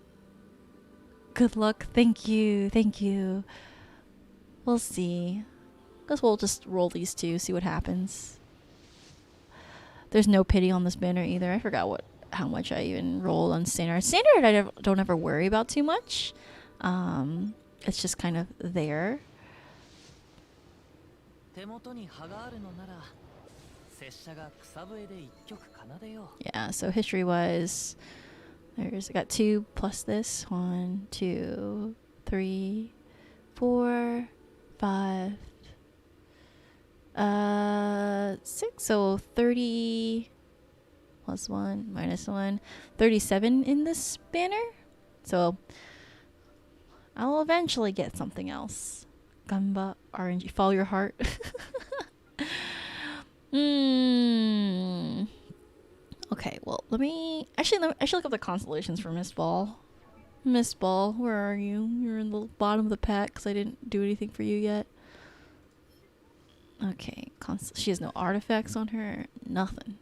Good luck. Thank you. Thank you. We'll see. Guess we'll just roll these 2, see what happens. There's no pity on this banner either. I forgot how much I even rolled on standard. Standard I don't ever worry about too much. It's just kind of there. Yeah, so history-wise, I got 2 plus this. 1, 2, 3, 4, 5, 6. So 30 plus 1 minus 1, 37 in this banner. So I'll eventually get something else. Gamba RNG, follow your heart. Okay, well, I should look up the constellations for Miss Ball. Miss Ball, where are you? You're in the bottom of the pack because I didn't do anything for you yet. Okay, she has no artifacts on her. Nothing.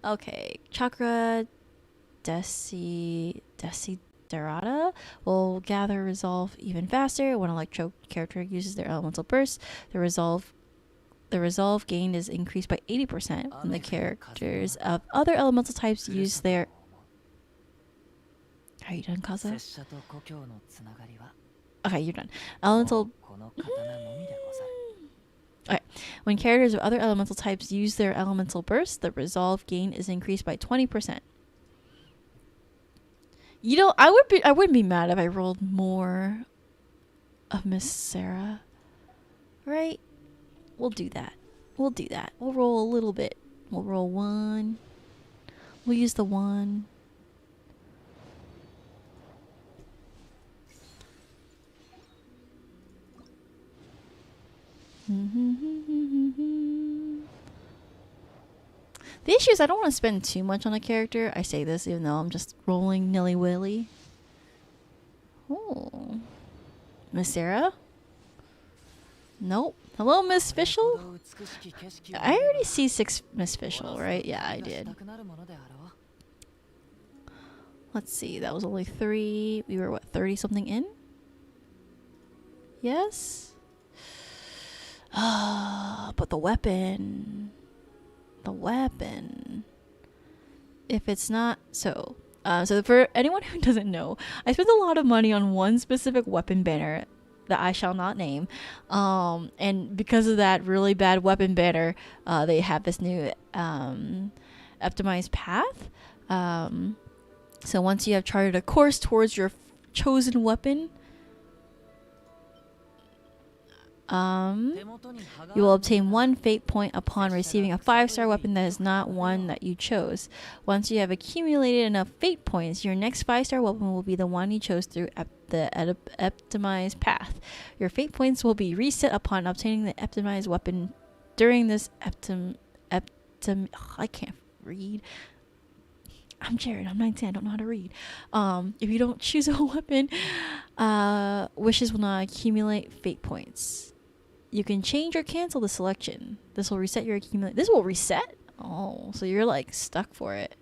Okay, Chakra Desiderata will gather resolve even faster when Electro character uses their elemental burst. The resolve gained is increased by 80% when the characters of other elemental types use their... Are you done, Kaza? Okay, you're done. Elemental... Okay. When characters of other elemental types use their elemental burst, the resolve gain is increased by 20%. You know, I wouldn't be mad if I rolled more of Miss Sarah. Right? We'll do that. We'll roll a little bit. We'll roll 1. We'll use the 1. The issue is I don't want to spend too much on a character. I say this even though I'm just rolling nilly-willy. Oh. Miss Sarah? Nope. Hello, Miss Fischl? I already see 6 Miss Fischl, right? Yeah, I did. Let's see. That was only 3. We were, what, 30-something in? Yes? But the weapon... If it's not... So for anyone who doesn't know, I spent a lot of money on one specific weapon banner that I shall not name. And because of that really bad weapon banner, they have this new optimized path. So once you have charted a course towards your chosen weapon, you will obtain 1 fate point upon receiving a 5-star weapon that is not one that you chose. Once you have accumulated enough fate points, your next 5-star weapon will be the one you chose through the optimized path. Your fate points will be reset upon obtaining the optimized weapon during this I can't read. I'm Jared. I'm 19. I don't know how to read. If you don't choose a weapon, wishes will not accumulate fate points. You can change or cancel the selection. This will reset your accumulate. This will reset? Oh, so you're like stuck for it.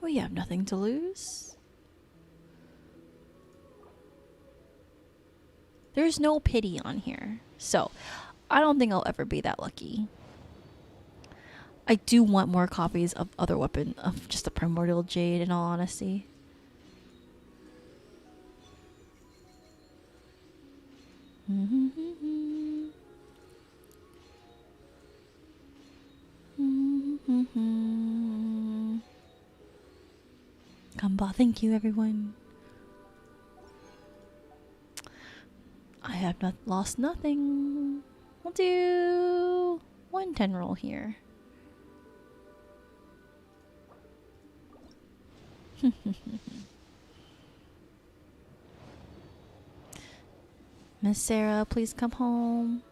We have nothing to lose. There's no pity on here. So, I don't think I'll ever be that lucky. I do want more copies of other weapon, of just the Primordial Jade, in all honesty. Gamba, thank you everyone. I have not lost nothing. We'll do 110 roll here. Miss Sarah, please come home.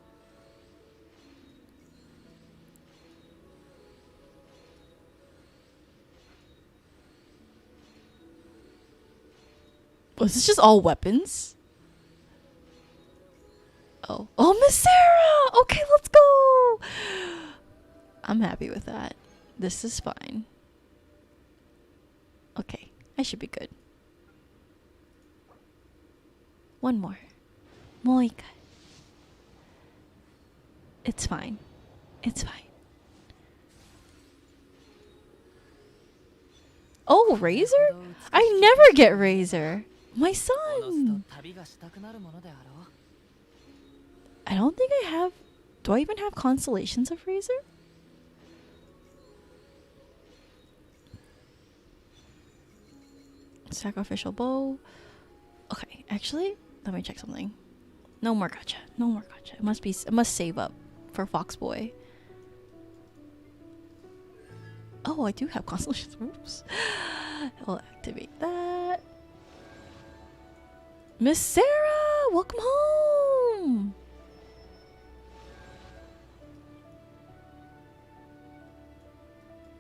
Was this just all weapons? Oh, Miss Sarah! Okay, let's go! I'm happy with that. This is fine. Okay, I should be good. One more. Moika. It's fine. It's fine. Oh, Razor? I never get Razor. My son. I don't think I have. Do I even have constellations of Razor? Sacrificial bow. Okay, actually, let me check something. No more gacha. No more gacha. It must save up for Foxboy. Oh, I do have constellations. Oops. I'll activate that. Miss Sarah, welcome home.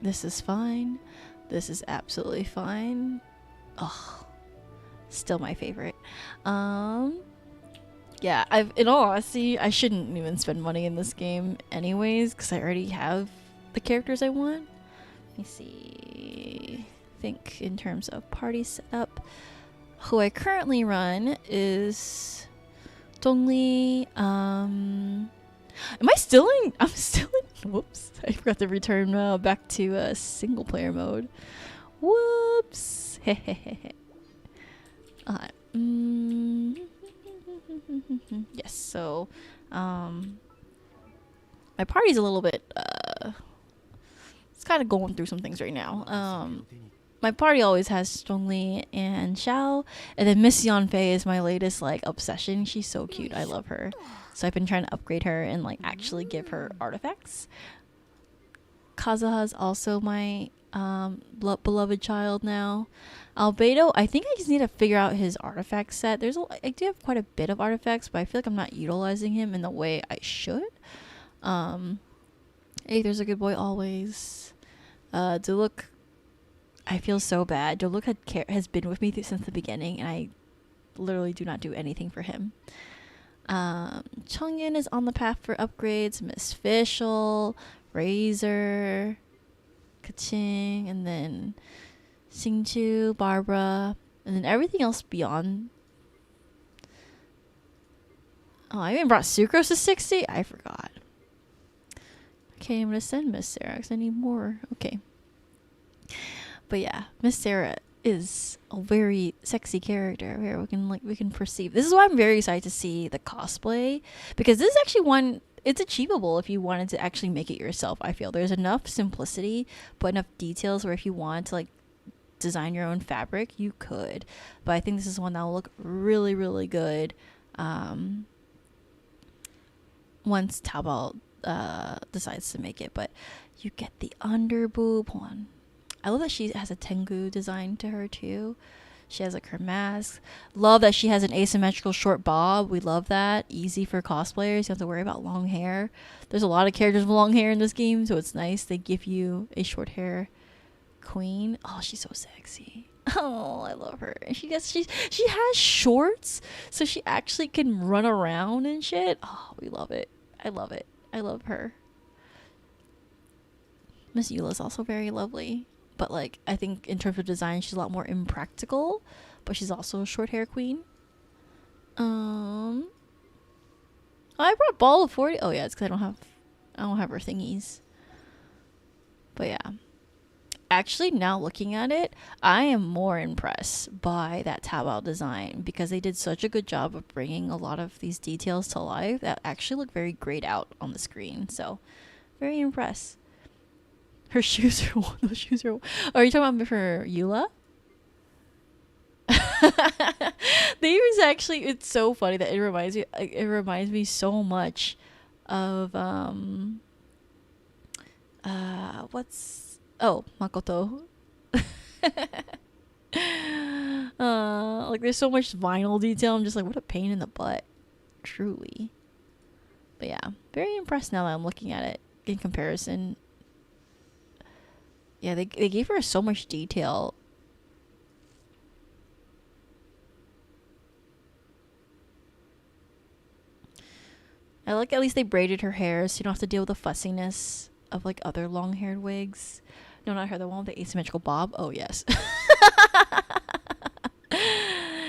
This is fine. This is absolutely fine. Oh, still my favorite. Yeah, in all honesty, I shouldn't even spend money in this game anyways, because I already have the characters I want. Let me see. Think in terms of party setup. Who I currently run is Dongli. Am I still in? I'm still in. Whoops! I forgot to return back to single player mode. Whoops! Hehehe. Yes. So, my party's a little bit. It's kind of going through some things right now. My party always has Zhongli and Xiao, and then Miss Yanfei is my latest like obsession. She's so cute. I love her. So I've been trying to upgrade her and like actually give her artifacts. Kazuha's also my beloved child now. Albedo, I think I just need to figure out his artifact set. I do have quite a bit of artifacts, but I feel like I'm not utilizing him in the way I should. Hey, there's a good boy always. Duluk, I feel so bad. Duluk has been with me since the beginning, and I literally do not do anything for him. Chongyin is on the path for upgrades. Miss Fischl, Razor, Kaching, and then Xingqiu, Barbara, and then everything else beyond. Oh, I even brought Sucrose to 60? I forgot. Okay, I'm gonna send Miss Sarah because I need more. Okay. But yeah, Miss Sarah is a very sexy character here. We can perceive. This is why I'm very excited to see the cosplay, because this is actually one. It's achievable if you wanted to actually make it yourself. I feel there's enough simplicity, but enough details where if you want to like design your own fabric, you could. But I think this is one that will look really, really good once Taobao decides to make it. But you get the under boob one. I love that she has a Tengu design to her too. She has like her mask. Love that she has an asymmetrical short bob. We love that. Easy for cosplayers. You don't have to worry about long hair. There's a lot of characters with long hair in this game, so it's nice they give you a short hair queen. Oh, she's so sexy. Oh, I love her. And she has shorts, so she actually can run around and shit. Oh, we love it. I love it. I love her. Miss Eula's also very lovely, but like I think in terms of design, she's a lot more impractical. But she's also a short hair queen. I brought Ball of 40. Oh yeah, it's because I don't have her thingies. But yeah. Actually, now looking at it, I am more impressed by that Taobao design because they did such a good job of bringing a lot of these details to life that actually look very grayed out on the screen. So, very impressed. Her shoes are those shoes are. Oh, are you talking about for Eula? These actually, it's so funny that it reminds me so much of Makoto. Like there's so much vinyl detail. I'm just like, what a pain in the butt. Truly. But yeah, very impressed now that I'm looking at it in comparison. Yeah, they gave her so much detail. I like at least they braided her hair so you don't have to deal with the fussiness of like other long-haired wigs. No, not her, the one with the asymmetrical bob. Oh yes.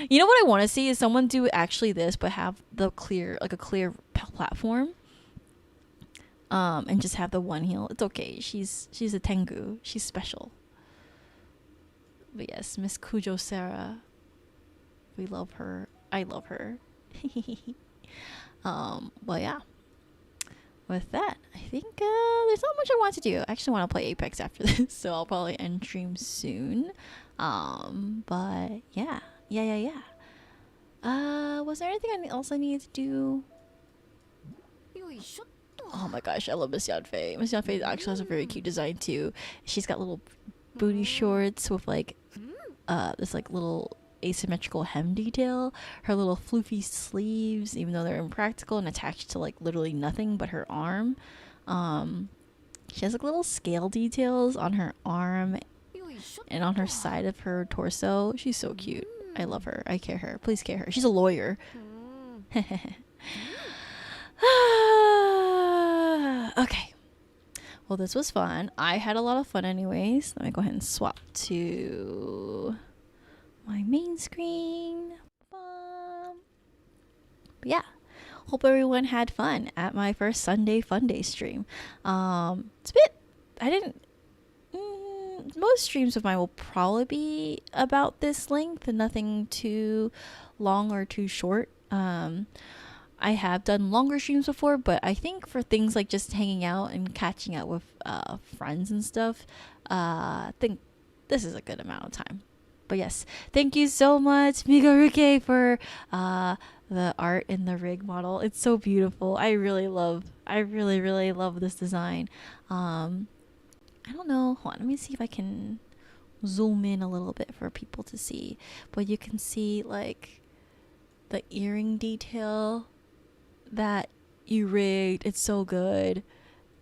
You know what I want to see is someone do actually this but have the clear, like a clear platform, and just have the one heel. It's okay, she's a Tengu, she's special. But yes, Miss Kujo Sarah, we love her. I love her. Well yeah, with that, I think there's not much I want to do. I actually want to play Apex after this, so I'll probably end stream soon. But yeah. Was there anything else I needed to do? Oh my gosh, I love Miss Yanfei. Miss Yanfei actually has a very cute design too. She's got little booty shorts with like this like little asymmetrical hem detail. Her little floofy sleeves, even though they're impractical and attached to like literally nothing but her arm. She has like little scale details on her arm and on her side of her torso. She's so cute. I love her. I care her. Please care her. She's a lawyer. Okay. Well, this was fun. I had a lot of fun anyways. Let me go ahead and swap to my main screen. But yeah. Hope everyone had fun at my first Sunday Funday stream. It's a bit... I didn't... most streams of mine will probably be about this length and nothing too long or too short. I have done longer streams before, but I think for things like just hanging out and catching up with friends and stuff, I think this is a good amount of time. But yes, thank you so much, Migaruke, for the art in the rig model. It's so beautiful. I really love this design. I don't know. Hold on, let me see if I can zoom in a little bit for people to see. But you can see like the earring detail that you rigged. It's so good.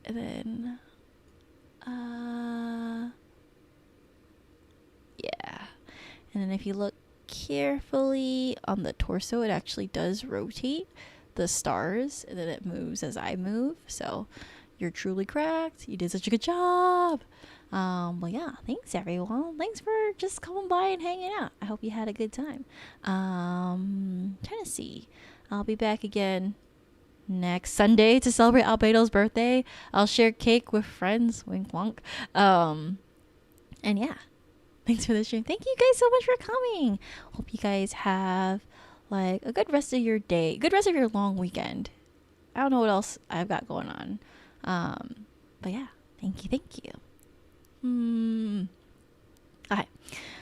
And then yeah. And then if you look carefully on the torso, it actually does rotate the stars and then it moves as I move. So you're truly cracked. You did such a good job. Well, yeah, thanks everyone. Thanks for just coming by and hanging out. I hope you had a good time. Trying to see. I'll be back again next Sunday to celebrate Albedo's birthday. I'll share cake with friends. Wink wonk. And yeah, thanks for the stream. Thank you guys so much for coming. Hope you guys have like a good rest of your day. Good rest of your long weekend. I don't know what else I've got going on. But yeah, thank you. Okay,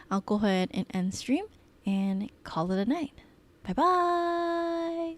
I'll go ahead and end stream and call it a night. Bye bye.